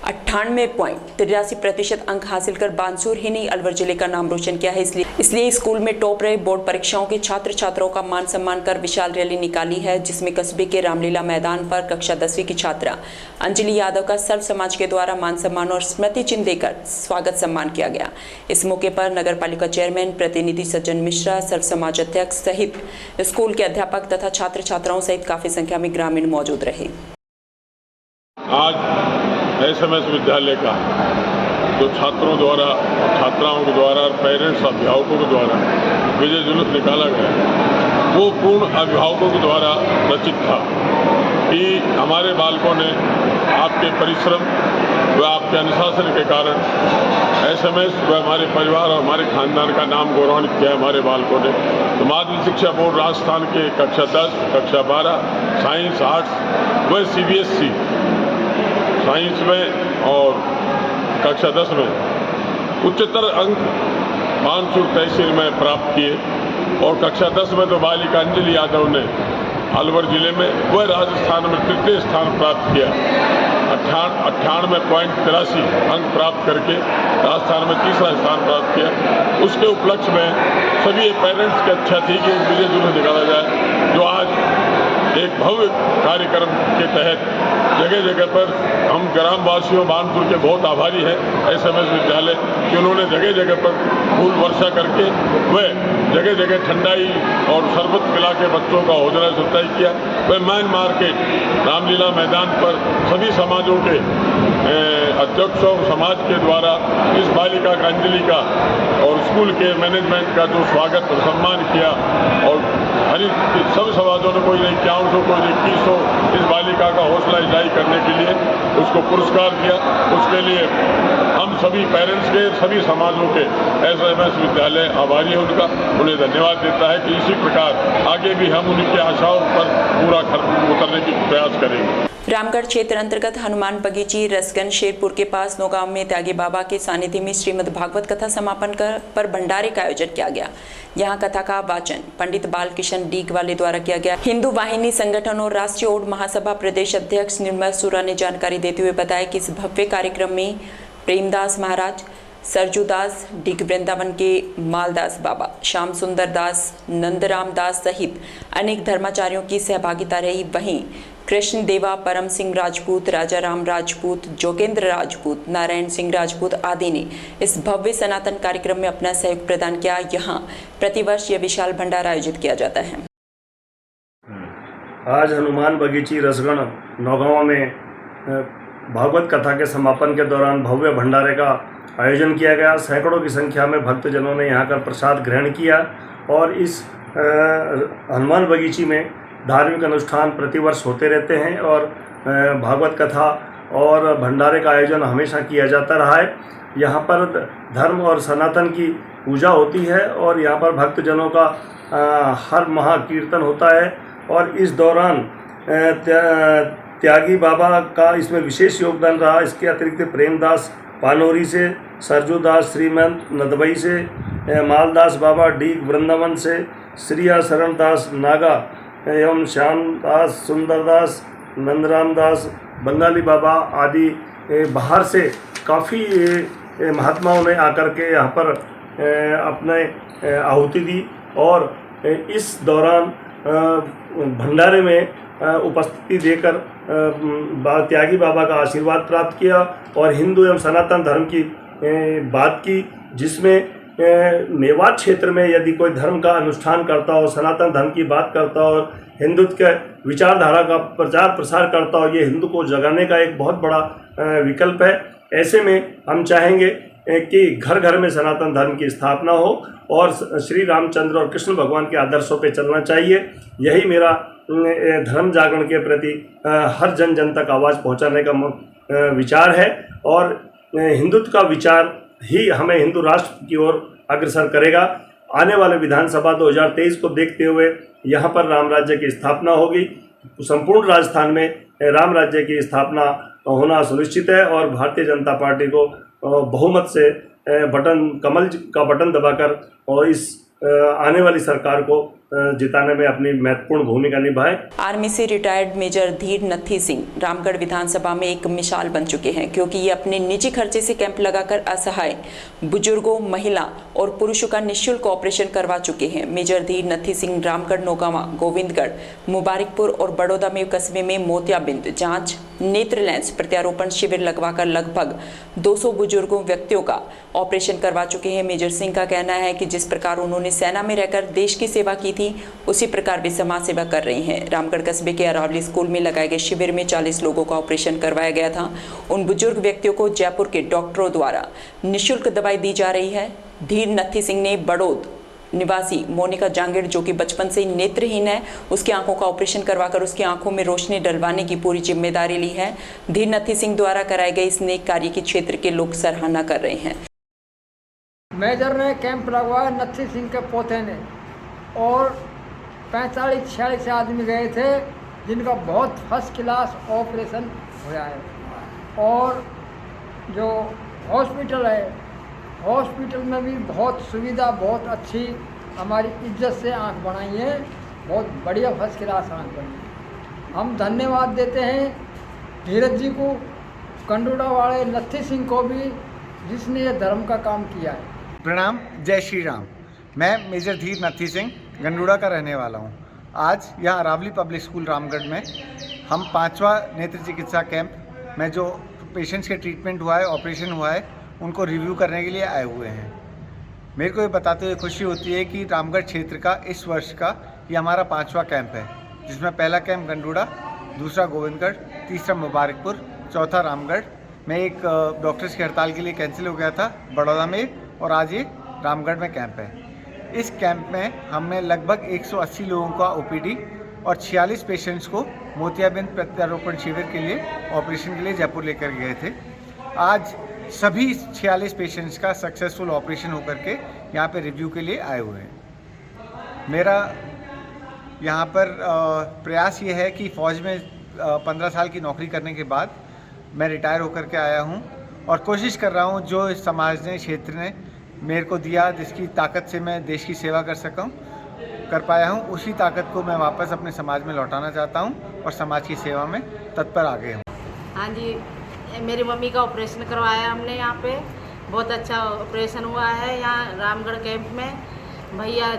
98.83% अंक हासिल कर बानसूर ही नहीं अलवर जिले का नाम रोशन किया है। इसलिए स्कूल में टॉप रहे बोर्ड परीक्षाओं के छात्र छात्राओं का मान सम्मान कर विशाल रैली निकाली है, जिसमें कस्बे के रामलीला मैदान पर कक्षा 10वीं की छात्रा अंजलि यादव का सर्व समाज के द्वारा मान सम्मान और स्मृति चिन्ह देकर स्वागत सम्मान किया गया। इस मौके पर नगर पालिका चेयरमैन प्रतिनिधि सज्जन मिश्रा, सर्व समाज अध्यक्ष सहित स्कूल के अध्यापक तथा छात्र छात्राओं सहित काफी संख्या में ग्रामीण मौजूद रहे। आज एसएमएस विद्यालय का जो छात्रों द्वारा, छात्राओं के द्वारा, पेरेंट्स, अभिभावकों के द्वारा विजय जुलूस निकाला गया, वो पूर्ण अभिभावकों के द्वारा रचित था कि हमारे बालकों ने आपके परिश्रम व आपके अनुशासन के कारण एसएमएस व हमारे परिवार और हमारे खानदान का नाम गौरवान्वित किया हमारे बालकों ने। तो माध्यमिक शिक्षा बोर्ड राजस्थान के कक्षा 10, कक्षा 12 साइंस, आर्ट्स व सीबीएसई साइंस में और कक्षा 10 में उच्चतर अंक बानसूर तहसील में प्राप्त किए और कक्षा 10 में तो बालिका अंजलि यादव ने अलवर जिले में व राजस्थान में तृतीय स्थान प्राप्त किया। 98.83 अंक प्राप्त करके राजस्थान में तीसरा स्थान प्राप्त किया। उसके उपलक्ष्य में सभी पेरेंट्स की इच्छा थी कि विजय जुलूस निकाला जाए, जो आज एक भव्य कार्यक्रम के तहत जगह जगह पर हम ग्रामवासियों बानसूर के बहुत आभारी हैं एसएमएस विद्यालय कि उन्होंने जगह जगह पर फूल वर्षा करके व जगह जगह ठंडाई और शरबत पिला के बच्चों का हौसला अफजाई किया। व मैन मार्केट रामलीला मैदान पर सभी समाजों के अध्यक्ष और समाज के द्वारा इस बालिका का अंजलि का और स्कूल के मैनेजमेंट का जो स्वागत और सम्मान किया और हर सब समाजों ने कोई ने 51 कोई ने 21 इस बालिका का हौसला अफजाई करने के लिए उसको पुरस्कार दिया। उसके लिए हम सभी पेरेंट्स के सभी समाजों के SMS विद्यालय आभारी है उनका, उन्हें धन्यवाद देता है कि इसी प्रकार आगे भी हम उनकी आशाओं पर पूरा उतरने की प्रयास करेंगे। रामगढ़ क्षेत्र अंतर्गत हनुमान बगीची रसगन शेरपुर के पास नौगांव में त्यागी बाबा के सानिध्य में श्रीमद् भागवत कथा समापन पर भंडारे का आयोजन किया गया। यहां कथा का वाचन पंडित बालकिशन डीग वाले द्वारा किया गया। हिंदू वाहिनी संगठन और राष्ट्रीय ओड महासभा प्रदेश अध्यक्ष निर्मल सुरा ने जानकारी देते हुए बताया कि इस भव्य कार्यक्रम में प्रेमदास महाराज, सरजूदास, डीग वृंदावन के मालदास बाबा, श्याम सुंदर दास, नंदराम दास सहित अनेक धर्माचार्यों की सहभागिता रही। वहीं कृष्ण देवा, परम सिंह राजपूत, राजा राम राजपूत, जोगेंद्र राजपूत, नारायण सिंह राजपूत आदि ने इस भव्य सनातन कार्यक्रम में अपना सहयोग प्रदान किया। यहाँ प्रतिवर्ष यह विशाल भंडारा आयोजित किया जाता है। आज हनुमान बगीची रसगण नौगांव में भागवत कथा के समापन के दौरान भव्य भंडारे का आयोजन किया गया। सैकड़ों की संख्या में भक्तजनों ने यहाँ का प्रसाद ग्रहण किया और इस हनुमान बगीची में धार्मिक अनुष्ठान प्रतिवर्ष होते रहते हैं और भागवत कथा और भंडारे का आयोजन हमेशा किया जाता रहा है। यहाँ पर धर्म और सनातन की पूजा होती है और यहाँ पर भक्तजनों का हर माह कीर्तन होता है और इस दौरान त्यागी बाबा का इसमें विशेष योगदान रहा। इसके अतिरिक्त प्रेमदास पानोरी से, सरजूदास श्रीमंत नदबई से, मालदास बाबा डीग वृंदावन से, श्रिया शरणदास नागा एवं श्यामदास, सुंदरदास, नंदराम दास, बंगाली बाबा आदि बाहर से काफ़ी महात्माओं ने आकर के यहाँ पर अपने आहुति दी और इस दौरान भंडारे में उपस्थिति देकर त्यागी बाबा का आशीर्वाद प्राप्त किया और हिंदू एवं सनातन धर्म की बात की, जिसमें मेवात क्षेत्र में यदि कोई धर्म का अनुष्ठान करता हो, सनातन धर्म की बात करता हो, हिंदुत्व के विचारधारा का प्रचार प्रसार करता हो, ये हिंदू को जगाने का एक बहुत बड़ा विकल्प है। ऐसे में हम चाहेंगे कि घर घर में सनातन धर्म की स्थापना हो और श्री रामचंद्र और कृष्ण भगवान के आदर्शों पे चलना चाहिए। यही मेरा धर्म जागरण के प्रति हर जन जन तक आवाज़ पहुंचाने का विचार है और हिंदुत्व का विचार ही हमें हिंदू राष्ट्र की ओर अग्रसर करेगा। आने वाले विधानसभा 2023 को देखते हुए यहाँ पर राम राज्य की स्थापना होगी। संपूर्ण राजस्थान में राम राज्य की स्थापना होना सुनिश्चित है और भारतीय जनता पार्टी को बहुमत से कमल का बटन दबाकर और इस आने वाली सरकार को जिताने में अपनी महत्वपूर्ण भूमिका निभाए। आर्मी से रिटायर्ड मेजर धीर नत्थी सिंह रामगढ़ विधानसभा में एक मिसाल बन चुके हैं, क्योंकि ये अपने निजी खर्चे से कैंप लगाकर असहाय बुजुर्गों, महिला और पुरुषों का निःशुल्क ऑपरेशन करवा चुके हैं। मेजर धीर नत्थी सिंह रामगढ़, नौगांवा, गोविंदगढ़, मुबारकपुर और बड़ौदा में कस्बे में मोतियाबिंद जांच, नेत्र लेंस प्रत्यारोपण शिविर लगवाकर लगभग 200 बुजुर्गों व्यक्तियों का ऑपरेशन करवा चुके हैं। मेजर सिंह का कहना है कि जिस प्रकार उन्होंने सेना में रहकर देश की सेवा की थी, उसी प्रकार भी समाज सेवा कर रही हैं। रामगढ़ कस्बे के अरावली स्कूल में लगाए गए शिविर में 40 लोगों का ऑपरेशन करवाया गया था। उन बुजुर्ग व्यक्तियों को जयपुर के डॉक्टरों द्वारा निःशुल्क दवाई दी जा रही है। धीर नत्थी सिंह ने बड़ौद निवासी मोनिका जांगिड़, जो कि बचपन से ही नेत्रहीन है, उसकी आंखों का ऑपरेशन करवाकर उसकी आंखों में रोशनी डलवाने की पूरी जिम्मेदारी ली है। धीर नत्थी सिंह द्वारा कराए गए इस नेक कार्य की क्षेत्र के लोग सराहना कर रहे हैं। मेजर ने कैंप लगवाया नत्थी सिंह के पोते ने और 45-46 आदमी गए थे जिनका बहुत फर्स्ट क्लास ऑपरेशन हुआ है। और जो हॉस्पिटल है, हॉस्पिटल में भी बहुत सुविधा, बहुत अच्छी हमारी इज्जत से आंख बनाई है, बहुत बढ़िया फर्स्ट क्लास आंख बनी। हम धन्यवाद देते हैं धीरज जी को, कंडोड़ा वाले नत्थी सिंह को भी, जिसने ये धर्म का काम किया है। प्रणाम, जय श्री राम। मैं मेजर धीर नत्थी सिंह गंडूड़ा का रहने वाला हूँ। आज यहाँ अरावली पब्लिक स्कूल रामगढ़ में हम 5वां नेत्र चिकित्सा कैंप में जो पेशेंट्स के ट्रीटमेंट हुआ है, ऑपरेशन हुआ है, उनको रिव्यू करने के लिए आए हुए हैं। मेरे को ये बताते हुए खुशी होती है कि रामगढ़ क्षेत्र का इस वर्ष का ये हमारा 5वां कैंप है, जिसमें पहला कैंप गंडूड़ा, दूसरा गोविंदगढ़, तीसरा मुबारकपुर, चौथा रामगढ़ मैं एक डॉक्टर्स की हड़ताल के लिए कैंसिल हो गया था बड़ौदा में, और आज ये रामगढ़ में कैंप है। इस कैंप में हमने लगभग 180 लोगों का ओपीडी और 46 पेशेंट्स को मोतियाबिंद प्रत्यारोपण शिविर के लिए ऑपरेशन के लिए जयपुर लेकर गए थे। आज सभी 46 पेशेंट्स का सक्सेसफुल ऑपरेशन होकर के यहाँ पे रिव्यू के लिए आए हुए हैं। मेरा यहाँ पर प्रयास ये है कि फ़ौज में 15 साल की नौकरी करने के बाद मैं रिटायर होकर के आया हूँ और कोशिश कर रहा हूँ जो इस समाज ने, क्षेत्र ने मेरे को दिया, जिसकी ताकत से मैं देश की सेवा कर पाया हूँ, उसी ताकत को मैं वापस अपने समाज में लौटाना चाहता हूँ और समाज की सेवा में तत्पर आगे हूँ। हाँ जी, मेरी मम्मी का ऑपरेशन करवाया हमने यहाँ पे, बहुत अच्छा ऑपरेशन हुआ है यहाँ रामगढ़ कैंप में। भैया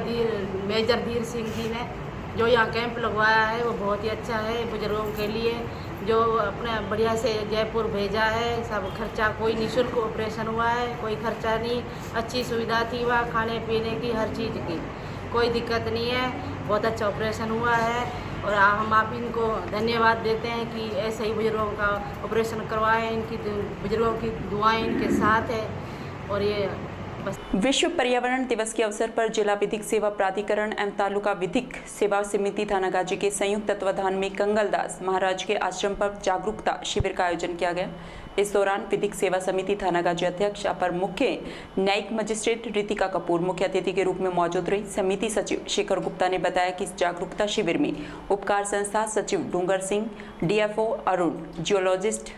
मेजर धीर सिंह जी ने जो यहाँ कैंप लगवाया है वो बहुत ही अच्छा है बुजुर्गों के लिए, जो अपने बढ़िया से जयपुर भेजा है। सब खर्चा, कोई निःशुल्क ऑपरेशन हुआ है, कोई खर्चा नहीं, अच्छी सुविधा थी वहाँ, खाने पीने की हर चीज़ की कोई दिक्कत नहीं है, बहुत अच्छा ऑपरेशन हुआ है। और हम आप इनको धन्यवाद देते हैं कि ऐसे ही बुजुर्गों का ऑपरेशन करवाएं, इनकी बुजुर्गों की दुआएं इनके साथ है। और ये विश्व पर्यावरण दिवस के अवसर पर जिला विधिक सेवा प्राधिकरण एवं तालुका विधिक सेवा समिति थानागाजी के संयुक्त तत्वाधान में कंगलदास महाराज के आश्रम पर जागरूकता शिविर का आयोजन किया गया। इस दौरान विधिक सेवा समिति थानागाजी अध्यक्ष अपर मुख्य न्यायिक मजिस्ट्रेट रितिका कपूर मुख्य अतिथि के रूप में मौजूद रही। समिति सचिव शेखर गुप्ता ने बताया कि इस जागरूकता शिविर में उपकार संस्था सचिव डूंगर सिंह, डीएफओ अरुण, जियोलॉजिस्ट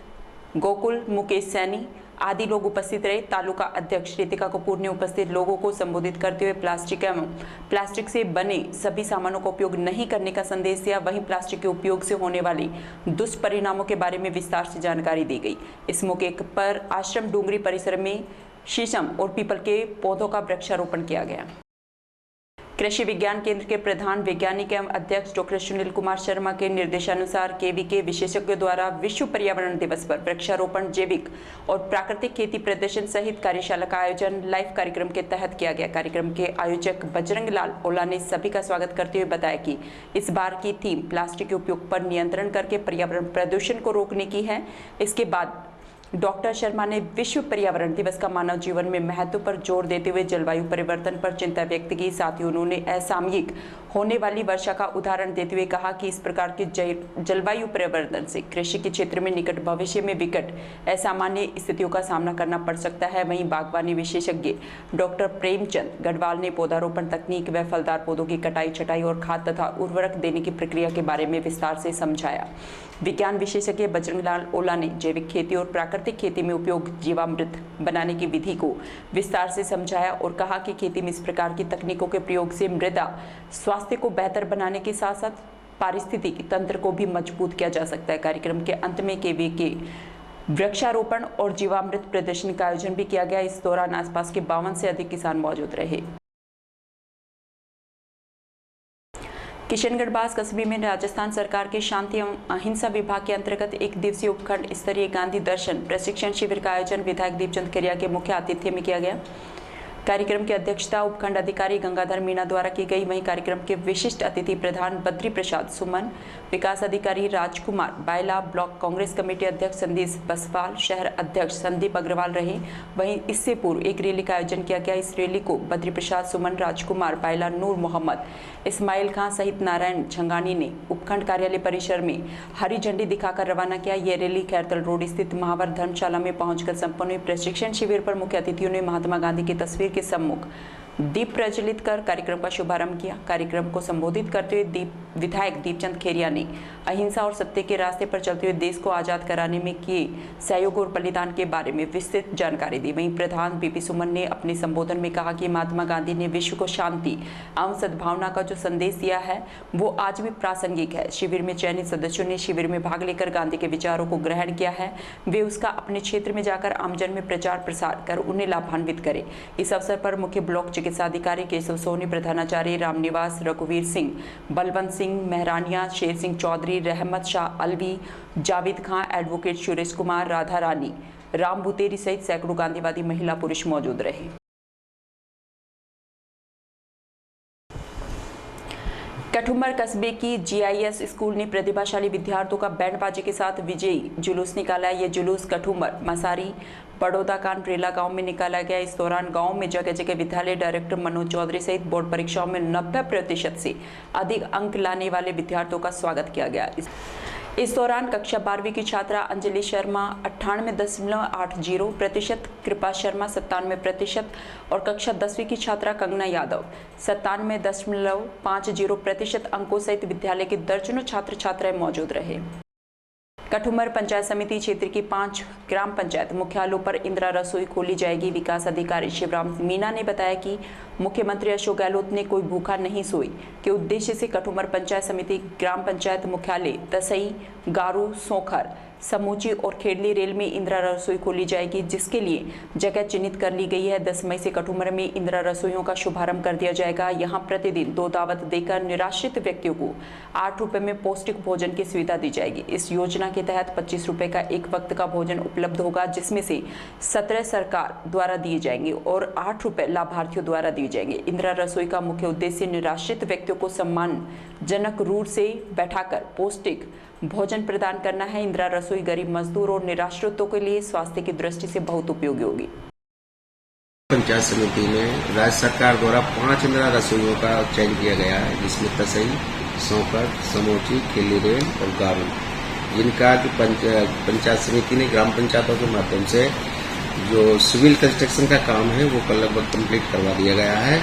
गोकुल, मुकेश सैनी आदि लोग उपस्थित रहे। तालुका अध्यक्ष रितिका कपूर ने उपस्थित लोगों को संबोधित करते हुए प्लास्टिक एवं प्लास्टिक से बने सभी सामानों का उपयोग नहीं करने का संदेश दिया। वहीं प्लास्टिक के उपयोग से होने वाले दुष्परिणामों के बारे में विस्तार से जानकारी दी गई। इस मौके पर आश्रम डूंगरी परिसर में शीशम और पीपल के पौधों का वृक्षारोपण किया गया। कृषि विज्ञान केंद्र के प्रधान वैज्ञानिक एवं अध्यक्ष डॉक्टर सुनील कुमार शर्मा के निर्देशानुसार केवीके विशेषज्ञों द्वारा विश्व पर्यावरण दिवस पर वृक्षारोपण, जैविक और प्राकृतिक खेती प्रदर्शन सहित कार्यशाला का आयोजन लाइव कार्यक्रम के तहत किया गया। कार्यक्रम के आयोजक बजरंग लाल ओला ने सभी का स्वागत करते हुए बताया कि इस बार की थीम प्लास्टिक के उपयोग पर नियंत्रण करके पर्यावरण प्रदूषण को रोकने की है। इसके बाद डॉक्टर शर्मा ने विश्व पर्यावरण दिवस का मानव जीवन में महत्व पर जोर देते हुए जलवायु परिवर्तन पर चिंता व्यक्त की। साथ ही उन्होंने असामयिक होने वाली वर्षा का उदाहरण देते हुए कहा कि इस प्रकार के जलवायु परिवर्तन से कृषि के क्षेत्र में निकट भविष्य में विकट असामान्य स्थितियों का सामना करना पड़ सकता है। वहीं बागवानी विशेषज्ञ डॉक्टर प्रेमचंद गढ़वाल ने पौधारोपण तकनीक व फलदार पौधों की कटाई, छटाई और खाद तथा उर्वरक देने की प्रक्रिया के बारे में विस्तार से समझाया। विज्ञान विशेषज्ञ बजरंग लाल ओला ने जैविक खेती और प्राकृतिक खेती में उपयोग जीवामृत बनाने की विधि को विस्तार से समझाया और कहा कि खेती में इस प्रकार की तकनीकों के प्रयोग से मृदा स्वास्थ्य को बेहतर बनाने के साथ साथ पारिस्थितिकी तंत्र को भी मजबूत किया जा सकता है। कार्यक्रम के अंत में केवीके वृक्षारोपण और जीवामृत प्रदर्शन का आयोजन भी किया गया। इस दौरान आसपास के 52 से अधिक किसान मौजूद रहे। किशनगढ़ बास कस्बे में राजस्थान सरकार के शांति एवं अहिंसा विभाग के अंतर्गत एक दिवसीय उपखंड स्तरीय गांधी दर्शन प्रशिक्षण शिविर का आयोजन विधायक दीपचंद खेरिया के मुख्य आतिथ्य में किया गया। कार्यक्रम की अध्यक्षता उपखंड अधिकारी गंगाधर मीणा द्वारा की गई। वहीं कार्यक्रम के विशिष्ट अतिथि प्रधान बद्री प्रसाद सुमन, विकास अधिकारी राजकुमार बायला, ब्लॉक कांग्रेस कमेटी अध्यक्ष संदीप बसवाल, शहर अध्यक्ष संदीप अग्रवाल रहे। वहीं इससे पूर्व एक रैली का आयोजन किया गया। इस रैली को बद्री प्रसाद सुमन, राजकुमार बायला, नूर मोहम्मद, इस्माइल खां सहित नारायण झंगानी ने उपखंड कार्यालय परिसर में हरी झंडी दिखाकर रवाना किया। यह रैली खैरतल रोड स्थित महावर धर्मशाला में पहुंचकर संपन्न हुई। प्रशिक्षण शिविर पर मुख्य अतिथियों ने महात्मा गांधी की तस्वीर के सम्मुख दीप प्रज्वलित कर कार्यक्रम का शुभारंभ किया। कार्यक्रम को संबोधित करते हुए विधायक दीपचंद खेरिया ने अहिंसा और सत्य के रास्ते पर चलते हुए देश को आजाद कराने में किए सहयोग और बलिदान के बारे में विस्तृत जानकारी दी। वहीं प्रधान बीपी सुमन ने अपने संबोधन में कहा कि महात्मा गांधी ने विश्व को शांति एवं सद्भावना का जो संदेश दिया है वो आज भी प्रासंगिक है। शिविर में चयनित सदस्यों ने शिविर में भाग लेकर गांधी के विचारों को ग्रहण किया है। वे उसका अपने क्षेत्र में जाकर आमजन में प्रचार प्रसार कर उन्हें लाभान्वित करें। इस अवसर पर मुख्य ब्लॉक चिकित्सा अधिकारी केशव सोनी, प्रधानाचार्य रामनिवास, रघुवीर सिंह, बलवंत सिंह मेहरानिया, शेर सिंह चौधरी, रहमत शाह अलवी, जावेद खां, एडवोकेट सुरेश कुमार, राधा रानी, राम बुतेरी सहित सैकड़ों गांधीवादी महिला पुरुष मौजूद रहे। कठुमर कस्बे की GIS स्कूल ने प्रतिभाशाली विद्यार्थियों का बैंड बाजे के साथ विजयी जुलूस निकाला। ये जुलूस कठुमर मसारी बड़ौदा कान प्रेला गांव में निकाला गया। इस दौरान गांव में जगह जगह विद्यालय डायरेक्टर मनोज चौधरी सहित बोर्ड परीक्षाओं में 90% से अधिक अंक लाने वाले विद्यार्थियों का स्वागत किया गया। इस दौरान कक्षा 12वीं की छात्रा अंजलि शर्मा 98.80%, कृपा शर्मा 97% और कक्षा 10वीं की छात्रा कंगना यादव 97.50% अंकों सहित विद्यालय के दर्जनों छात्र छात्राएं मौजूद रहे। कठुमर पंचायत समिति क्षेत्र की 5 ग्राम पंचायत मुख्यालयों पर इंदिरा रसोई खोली जाएगी। विकास अधिकारी शिवराम मीना ने बताया कि मुख्यमंत्री अशोक गहलोत ने कोई भूखा नहीं सोई के उद्देश्य से कठुमर पंचायत समिति ग्राम पंचायत मुख्यालय तसई, गारू, सोखर, समूची और खेड़ली रेल में इंदिरा रसोई खोली जाएगी, जिसके लिए जगह चिन्हित कर ली गई है। 10 मई से कठुमर में इंदिरा रसोइयों का शुभारंभ कर दिया जाएगा। यहां प्रतिदिन 2 दावत देकर निराश्रित व्यक्तियों को 8 रुपए में पौष्टिक भोजन की सुविधा दी जाएगी। इस योजना के तहत 25 रुपए का एक वक्त का भोजन उपलब्ध होगा, जिसमें से 17 सरकार द्वारा दिए जाएंगे और 8 रुपए लाभार्थियों द्वारा दिए जाएंगे। इंदिरा रसोई का मुख्य उद्देश्य निराश्रित व्यक्तियों को सम्मानजनक रूप से बैठाकर पौष्टिक भोजन प्रदान करना है। इंदिरा रसोई गरीब मजदूर और निराश्रितों के लिए स्वास्थ्य की दृष्टि से बहुत उपयोगी होगी। पंचायत समिति में राज्य सरकार द्वारा 5 इंदिरा रसोइयों का चयन किया गया है, जिसमें तसई, सौंकड़, समोची, खेली रेल और गारू, जिनका पंचायत समिति ने ग्राम पंचायतों के माध्यम से जो सिविल कंस्ट्रक्शन का काम है वो कल लगभग कंप्लीट करवा दिया गया है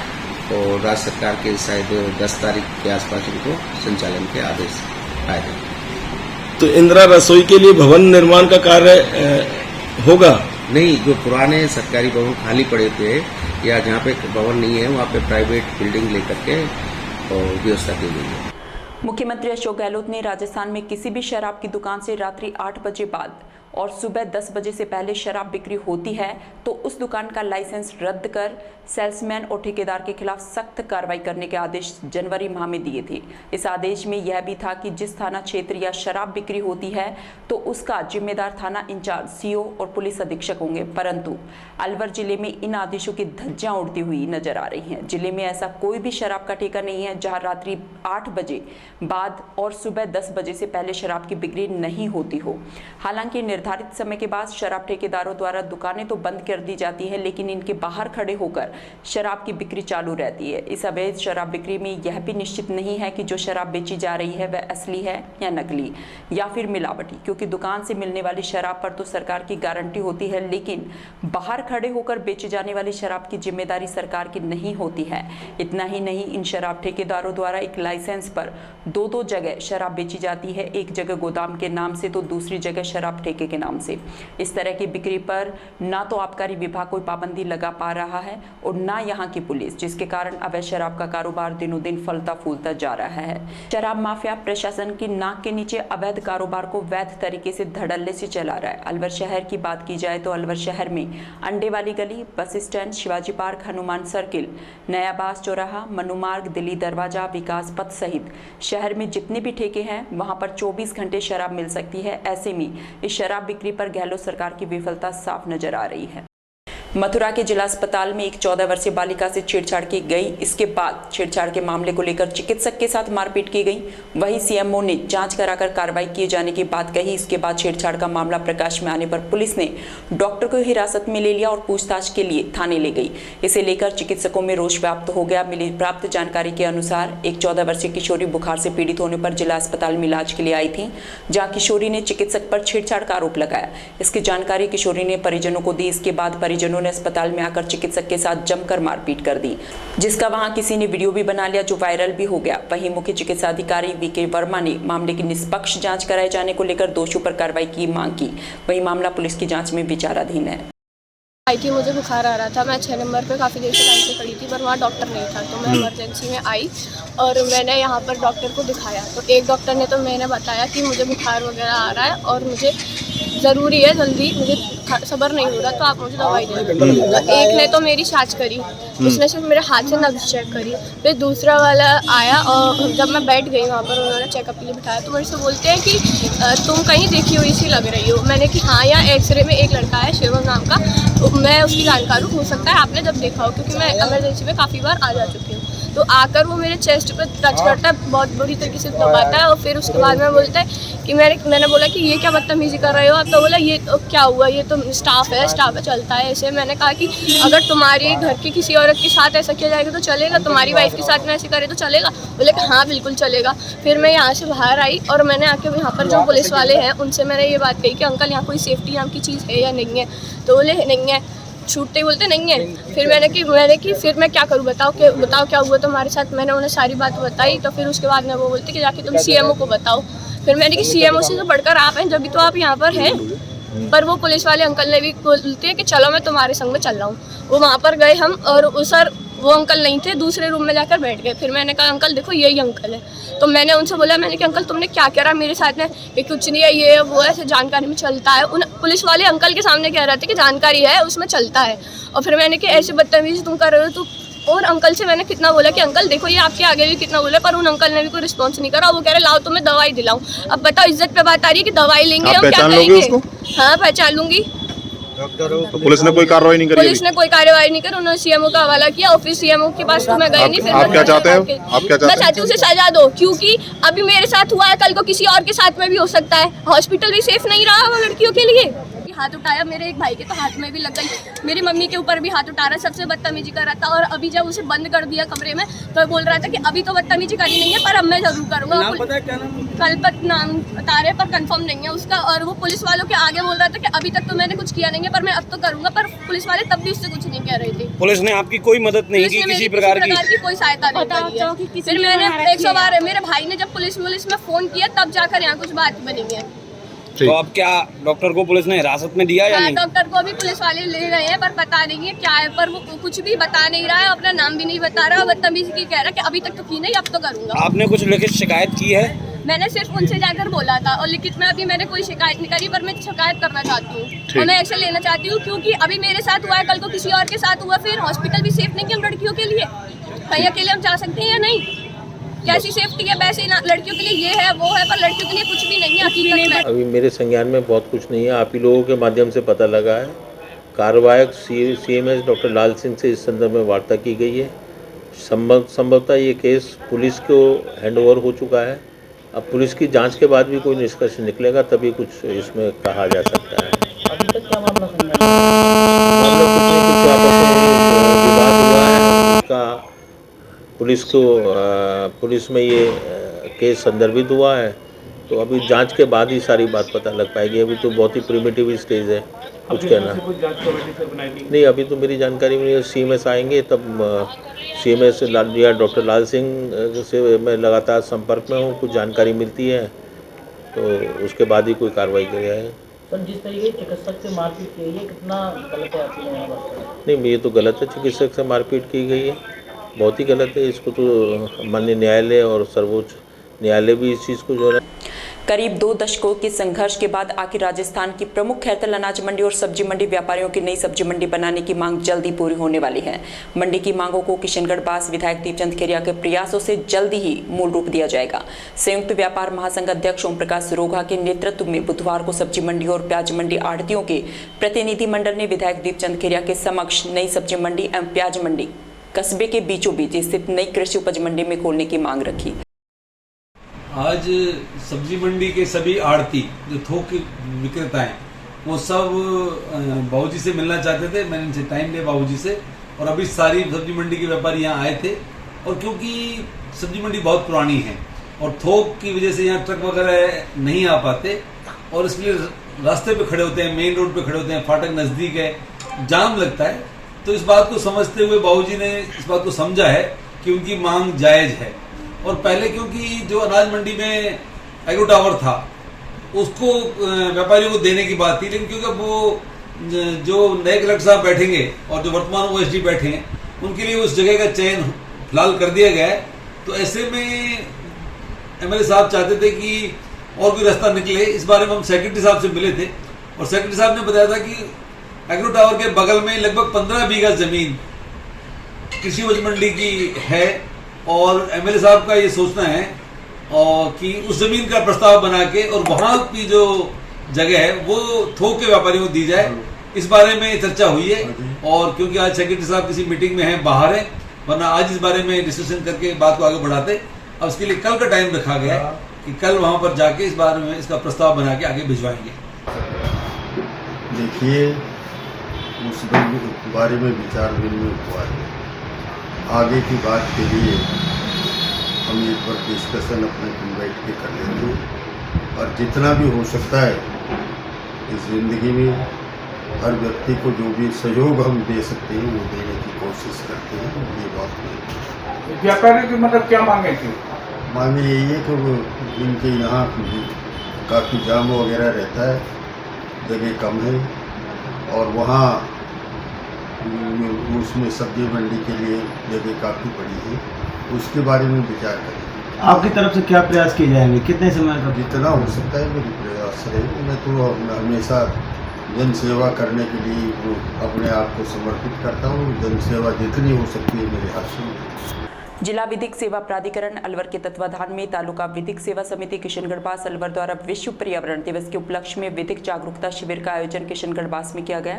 और राज्य सरकार के शायद 10 तारीख के आसपास इनको संचालन के आदेश आए हैं। तो इंदिरा रसोई के लिए भवन निर्माण का कार्य होगा? नहीं, जो पुराने सरकारी भवन खाली पड़े थे या जहाँ पे भवन नहीं है वहाँ पे प्राइवेट बिल्डिंग लेकर के और व्यवस्था की गई है। मुख्यमंत्री अशोक गहलोत ने राजस्थान में किसी भी शराब की दुकान से रात्रि 8 बजे बाद और सुबह 10 बजे से पहले शराब बिक्री होती है तो उस दुकान का लाइसेंस रद्द कर सेल्समैन और ठेकेदार के खिलाफ सख्त कार्रवाई करने के आदेश जनवरी माह में दिए थे। इस आदेश में यह भी था कि जिस थाना क्षेत्र या शराब बिक्री होती है तो उसका जिम्मेदार थाना इंचार्ज, CO और पुलिस अधीक्षक होंगे, परंतु अलवर जिले में इन आदेशों की धज्जियां उड़ती हुई नजर आ रही हैं। जिले में ऐसा कोई भी शराब का ठेका नहीं है जहां रात्रि 8 बजे बाद और सुबह 10 बजे से पहले शराब की बिक्री नहीं होती हो। हालांकि निर्धारित समय के बाद शराब ठेकेदारों द्वारा दुकानें तो बंद कर दी जाती है, लेकिन इनके बाहर खड़े होकर शराब की बिक्री चालू रहती है। इस अवैध शराब बिक्री में यह भी निश्चित नहीं है कि जो शराब बेची जा रही है वह असली है या नकली या फिर मिलावटी, क्योंकि दुकान से मिलने वाली शराब पर तो सरकार की गारंटी होती है, लेकिन बाहर खड़े होकर बेची जाने वाली शराब की जिम्मेदारी सरकार की नहीं होती है। इतना ही नहीं, इन शराब ठेकेदारों द्वारा एक लाइसेंस पर 2 जगह शराब बेची जाती है, एक जगह गोदाम के नाम से तो दूसरी जगह शराब ठेके के नाम से। इस तरह की बिक्री पर ना तो आबकारी विभाग कोई पाबंदी लगा पा रहा है और ना यहाँ की पुलिस, जिसके कारण अवैध शराब का कारोबार दिनों दिन फलता फूलता जा रहा है। शराब माफिया प्रशासन की नाक के नीचे अवैध कारोबार को वैध तरीके से धड़ल्ले से चला रहा है। अलवर शहर की बात की जाए तो अलवर शहर में अंडे वाली गली, bus stand, Shivaji park, Hanuman circle, Nayabas चौराहा, मनु मार्ग, दिल्ली दरवाजा, विकास पथ सहित शहर में जितने भी ठेके हैं वहां पर 24 घंटे शराब मिल सकती है। ऐसे में इस शराब बिक्री पर गहलोत सरकार की विफलता साफ नजर आ रही है। मथुरा के जिला अस्पताल में एक 14 वर्षीय बालिका से छेड़छाड़ की गई। इसके बाद छेड़छाड़ के मामले को लेकर चिकित्सक के साथ मारपीट की गई। वहीं CMO ने जांच कराकर कार्रवाई किए जाने की बात कही। इसके बाद छेड़छाड़ का मामला प्रकाश में आने पर पुलिस ने डॉक्टर को हिरासत में ले लिया और पूछताछ के लिए थाने ले गई। इसे लेकर चिकित्सकों में रोष व्याप्त हो गया। मिली प्राप्त जानकारी के अनुसार एक 14 वर्षीय किशोरी बुखार से पीड़ित होने पर जिला अस्पताल में इलाज के लिए आई थी, जहाँ किशोरी ने चिकित्सक पर छेड़छाड़ का आरोप लगाया। इसकी जानकारी किशोरी ने परिजनों को दी। इसके बाद परिजनों ने अस्पताल में आकर चिकित्सक के साथ जमकर मारपीट कर दी, जिसका वहां किसी ने वीडियो भी बना लिया जो वायरल भी हो गया। वहीं मुख्य चिकित्सा अधिकारी VK वर्मा ने मामले की निष्पक्ष जांच कराए जाने को लेकर दोषियों पर कार्रवाई की मांग की। वहीं मामला पुलिस की जांच में विचाराधीन है। आई थी, मुझे बुखार आ रहा था, मैं 6 नंबर पे काफ़ी देर से लाइन पे खड़ी थी, पर वहाँ डॉक्टर नहीं था, तो मैं इमरजेंसी में आई और मैंने यहाँ पर डॉक्टर को दिखाया। तो एक डॉक्टर ने तो मैंने बताया कि मुझे बुखार वगैरह आ रहा है और मुझे ज़रूरी है, जल्दी मुझे सब्र नहीं हो रहा, तो आप मुझे दवाई दे दो। तो एक ने तो मेरी जांच करी, उसने सिर्फ मेरे हाथ से नब्ज चेक करी। फिर दूसरा वाला आया और जब मैं बैठ गई वहाँ पर, उन्होंने चेकअप के लिए बिठाया, तो मेरे से बोलते हैं कि तुम कहीं देखी हुई सी लग रही हो। मैंने कि हाँ, यहाँ एक्सरे में एक लड़का है शिवम नाम का, मैं उसकी जानकार हूँ, हो सकता है आपने जब देखा हो, क्योंकि मैं इमरजेंसी में काफ़ी बार आ जा चुकी हूँ। तो आकर वो मेरे चेस्ट पे टच करता है, बहुत बुरी तरीके से दबाता है और फिर उसके बाद में बोलता है कि मैंने बोला कि ये क्या बदतमीजी कर रहे हो आप, तो बोला ये तो क्या हुआ, ये तो स्टाफ है चलता है ऐसे। मैंने कहा कि अगर तुम्हारे घर की किसी औरत के साथ ऐसा किया जाएगा तो चलेगा, तुम्हारी वाइफ के साथ में ऐसे करे तो चलेगा? बोले कि हाँ बिल्कुल चलेगा। फिर मैं यहाँ से बाहर आई और मैंने आके यहाँ पर जो पुलिस वाले हैं उनसे मैंने ये बात कही कि अंकल यहाँ कोई सेफ्टी नाम की चीज़ है या नहीं है? तो बोले नहीं है, छूटते ही बोलते नहीं है। फिर मैंने कि फिर मैं क्या करूँ, बताओ क्या हुआ तुम्हारे साथ। मैंने उन्हें सारी बात बताई। तो फिर उसके बाद में वो बोलते कि जाके तुम सीएमओ को बताओ। फिर मैंने कि सीएमओ से तो बढ़कर आप हैं, जब भी तो आप यहाँ पर हैं। पर वो पुलिस वाले अंकल ने भी बोलते हैं कि चलो मैं तुम्हारे संग में चल रहा हूँ। वो वहाँ पर गए हम और सर वो अंकल नहीं थे, दूसरे रूम में जाकर बैठ गए। फिर मैंने कहा अंकल देखो यही अंकल है। तो मैंने उनसे बोला, मैंने कि अंकल तुमने क्या करा मेरे साथ में? ये कुछ नहीं है, ये वो ऐसे जानकारी में चलता है। उन पुलिस वाले अंकल के सामने कह रहे थे कि जानकारी है उसमें चलता है। और फिर मैंने कि ऐसे बदतमीजी तुम कर रहे हो तो। और अंकल से मैंने कितना बोला कि अंकल देखो ये आपके आगे भी कितना बोला, पर उन अंकल ने भी कोई रिस्पॉन्स नहीं करा। वो कह रहे लाओ तो मैं दवाई दिलाऊं। अब बताओ इज्जत पे बात आ रही है कि दवाई लेंगे हम, क्या करेंगे? हाँ पहचान लूंगी। तो पुलिस ने कोई कार्रवाई नहीं करी? पुलिस ने कोई कार्रवाई नहीं करी। उन्होंने सीएमओ का हवाला किया और फिर सीएमओ के पास तो मैं गई नहीं। फिर आप क्या चाहते हो? मैं चाहती हूँ उसे सजा दो, क्योंकि अभी मेरे साथ हुआ है, कल को किसी और के साथ में भी हो सकता है। हॉस्पिटल भी सेफ नहीं रहा वो लड़कियों के लिए। हाथ उठाया मेरे एक भाई के तो हाथ में भी लग गई, मेरी मम्मी के ऊपर भी हाथ उठा रहा है, सबसे बदतमीजी कर रहा था। और अभी जब उसे बंद कर दिया कमरे में तो बोल रहा था कि अभी तो बदतमीजी करी नहीं है पर अब मैं जरूर करूँगा। कल्पत नाम बता रहे पर कंफर्म नहीं है उसका। और वो पुलिस वालों के आगे बोल रहा था कि अभी तक तो मैंने कुछ किया नहीं है पर मैं अब तो करूँगा। पर पुलिस वाले तब भी उससे कुछ नहीं कह रहे थे। पुलिस ने आपकी कोई मदद नहीं की? किसी प्रकार की कोई सहायता नहीं करी है। फिर मैंने 100 बार मेरे भाई ने जब पुलिस में फोन किया तब जाकर यहाँ कुछ बात बनी है। तो अब क्या डॉक्टर को पुलिस ने हिरासत में दिया या नहीं? डॉक्टर को अभी पुलिस वाले ले गए हैं पर पता नहीं है क्या है। पर वो कुछ भी बता नहीं रहा है, अपना नाम भी नहीं बता रहा, बदतमीजी की कह रहा है कि अभी तक तो की नहीं, अब तो करूँगा। आपने कुछ लिखित शिकायत की है? मैंने सिर्फ उनसे जाकर बोला था और लिखित में अभी मैंने कोई शिकायत नहीं करी। पर मैं शिकायत करना चाहती हूँ और मैं एक्शन लेना चाहती हूँ, क्योंकि अभी मेरे साथ हुआ है, कल को किसी और के साथ हुआ। फिर हॉस्पिटल भी सेफ नहीं है हम लड़कियों के लिए। कहीं अकेले हम जा सकते हैं या नहीं? कैसी सेफ्टी है? वैसे लड़कियों के लिए ये है वो है, पर लड़कियों के लिए कुछ भी नहीं है हकीकत में। अभी मेरे संज्ञान में बहुत कुछ नहीं है, आप ही लोगों के माध्यम से पता लगा है। कार्यवाहक CMS डॉक्टर लाल सिंह से इस संदर्भ में वार्ता की गई है। संभवतः ये केस पुलिस को हैंडओवर हो चुका है। अब पुलिस की जांच के बाद भी कोई निष्कर्ष निकलेगा तभी कुछ इसमें कहा जा सकता है। अभी तक क्या मामला कुछ आपस में विवाद हुआ है, उसका पुलिस में ये केस संदर्भित हुआ है। तो अभी जांच के बाद ही सारी बात पता लग पाएगी। अभी तो बहुत ही प्रिमिटिव स्टेज है कुछ कहना नहीं। अभी तो मेरी जानकारी में CMS आएंगे तब CMS या डॉक्टर लाल सिंह से मैं लगातार संपर्क में हूँ। कुछ जानकारी मिलती है तो उसके बाद ही कोई कार्रवाई की जाए। सर जिस तरीके चिकित्सक से मारपीट की गई है कितना गलत है आपकी नज़र? नहीं ये तो गलत है, चिकित्सक से मारपीट की गई है, बहुत ही गलत है। इसको तो माननीय न्यायालय और सर्वोच्च न्यायालय भी इस चीज़ को जो है करीब 2 दशकों के संघर्ष के बाद आखिर राजस्थान की प्रमुख खैरतल अनाज मंडी और सब्जी मंडी व्यापारियों की नई सब्जी मंडी बनाने की मांग जल्द ही पूरी होने वाली है। मंडी की मांगों को किशनगढ़ बास विधायक दीपचंद खेरिया के प्रयासों से जल्दी ही मूल रूप दिया जाएगा। संयुक्त व्यापार महासंघ अध्यक्ष ओम प्रकाश रोघा के नेतृत्व में बुधवार को सब्जी मंडी और प्याज मंडी आढ़तियों के प्रतिनिधिमंडल ने विधायक दीपचंद खेरिया के समक्ष नई सब्जी मंडी एवं प्याज मंडी कस्बे के बीचों बीच स्थित नई कृषि उपज मंडी में खोलने की मांग रखी। आज सब्जी मंडी के सभी आड़ती जो थोक विक्रेता हैं वो सब बाबूजी से मिलना चाहते थे। मैंने इनसे टाइम लिया बाबूजी से और अभी सारी सब्जी मंडी के व्यापारी यहाँ आए थे। और क्योंकि सब्जी मंडी बहुत पुरानी है और थोक की वजह से यहाँ ट्रक वगैरह नहीं आ पाते और इसलिए रास्ते पे खड़े होते हैं, मेन रोड पे खड़े होते हैं, फाटक नज़दीक है, जाम लगता है। तो इस बात को समझते हुए बाबूजी ने इस बात को समझा है कि उनकी मांग जायज़ है। और पहले क्योंकि जो अनाज मंडी में एग्रो टावर था उसको व्यापारियों को देने की बात थी, लेकिन क्योंकि अब वो जो नए कलेक्टर साहब बैठेंगे और जो वर्तमान OSD बैठे हैं उनके लिए उस जगह का चयन फिलहाल कर दिया गया है। तो ऐसे में MLA साहब चाहते थे कि और कोई रास्ता निकले। इस बारे में हम सेक्रेटरी साहब से मिले थे और सेक्रेटरी साहब ने बताया था कि एग्रो टावर के बगल में लगभग 15 बीघा जमीन कृषि उपज मंडी की है और MLA साहब का ये सोचना है और कि उस जमीन का प्रस्ताव बना के और वहाँ की जो जगह है वो थोक के व्यापारियों को दी जाए। इस बारे में चर्चा हुई है और क्योंकि आज सेक्रेटरी साहब किसी मीटिंग में हैं, बाहर हैं, वरना आज इस बारे में डिस्कशन करके बात को आगे बढ़ाते। अब उसके लिए कल का टाइम रखा गया है कि कल वहां पर जाके इस बारे में इसका प्रस्ताव बना के आगे भिजवाएंगे। देखिए, उस बारे में विचार विनिमय हुआ है। आगे की बात के लिए हम एक बार डिस्कशन अपने बैठ के कर लेंगे और जितना भी हो सकता है इस ज़िंदगी में हर व्यक्ति को जो भी सहयोग हम दे सकते हैं वो देने की कोशिश करते हैं। ये बात नहीं। व्यापारी की मतलब क्या मांगे थी? मांगे यही है कि वो इनके यहाँ काफ़ी जाम वगैरह रहता है, जगह कम है और वहाँ उसमें सब्जी मंडी के लिए जगह काफ़ी बड़ी है, उसके बारे में विचार करें। आपकी तरफ से क्या प्रयास किए जाएंगे, कितने समय का? जितना हो सकता है मेरी प्रयास रहेगी। मैं तो हमेशा जन सेवा करने के लिए वो अपने आप को समर्पित करता हूँ। जन सेवा जितनी हो सकती है मेरे हाथ से। जिला विधिक सेवा प्राधिकरण अलवर के तत्वाधान में तालुका विधिक सेवा समिति किशनगढ़ बास अलवर द्वारा विश्व पर्यावरण दिवस के उपलक्ष्य में विधिक जागरूकता शिविर का आयोजन किशनगढ़ बास में किया गया।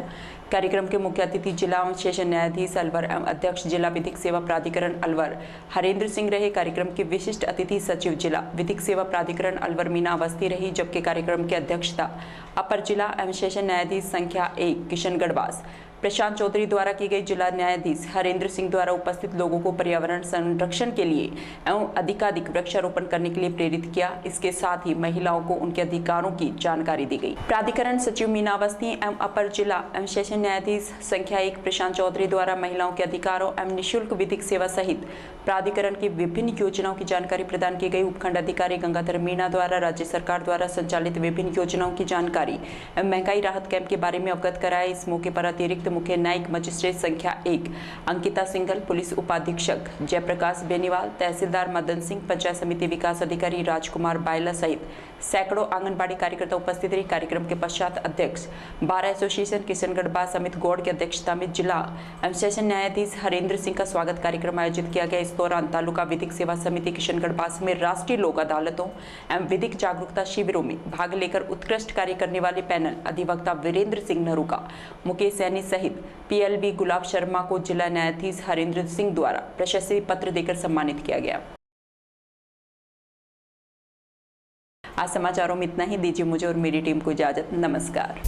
कार्यक्रम के मुख्य अतिथि जिला एवं सेशन न्यायाधीश अलवर एवं अध्यक्ष जिला विधिक सेवा प्राधिकरण अलवर हरेंद्र सिंह रहे। कार्यक्रम के विशिष्ट अतिथि सचिव जिला विधिक सेवा प्राधिकरण अलवर मीना अवस्थी रही, जबकि कार्यक्रम की अध्यक्षता अपर जिला एवं सेशन न्यायाधीश संख्या 1 किशनगढ़ बास प्रशांत चौधरी द्वारा की गई। जिला न्यायाधीश हरेंद्र सिंह द्वारा उपस्थित लोगों को पर्यावरण संरक्षण के लिए एवं अधिकाधिक वृक्षारोपण करने के लिए प्रेरित किया। इसके साथ ही महिलाओं को उनके अधिकारों की जानकारी दी गई। प्राधिकरण सचिव मीना अवस्थी एवं अपर जिला एवं सेशन न्यायाधीश संख्या 1 प्रशांत चौधरी द्वारा महिलाओं के अधिकारों एवं निःशुल्क विधिक सेवा सहित प्राधिकरण की विभिन्न योजनाओं की जानकारी प्रदान की गई। उपखंड अधिकारी गंगाधर मीणा द्वारा राज्य सरकार द्वारा संचालित विभिन्न योजनाओं की जानकारी एवं महंगाई राहत कैंप के बारे में अवगत कराया। इस मौके पर अतिरिक्त मुख्य न्यायिक मजिस्ट्रेट संख्या 1 अंकिता सिंघल, पुलिस उपाधीक्षक जयप्रकाश बेनीवाल, तहसीलदार मदन सिंह, पंचायत समिति विकास अधिकारी राजकुमार बायला सहित सैकड़ों आंगनबाड़ी कार्यकर्ता उपस्थित रहे। कार्यक्रम के पश्चात अध्यक्ष बार एसोसिएशन किशनगढ़ बास अमित गौड़ की अध्यक्षता में जिला एवं सेशन न्यायाधीश हरेंद्र सिंह का स्वागत कार्यक्रम आयोजित किया गया। इस दौरान तालुका विधिक सेवा समिति किशनगढ़ बास में राष्ट्रीय लोक अदालतों एवं विधिक जागरूकता शिविरों में भाग लेकर उत्कृष्ट कार्य करने वाले पैनल अधिवक्ता वीरेंद्र सिंह नरूका, मुकेश सैनी सहित पीएलबी गुलाब शर्मा को जिला न्यायाधीश हरेंद्र सिंह द्वारा प्रशस्ति पत्र देकर सम्मानित किया गया। आज समाचारों में इतना ही। दीजिए मुझे और मेरी टीम को इजाजत। नमस्कार।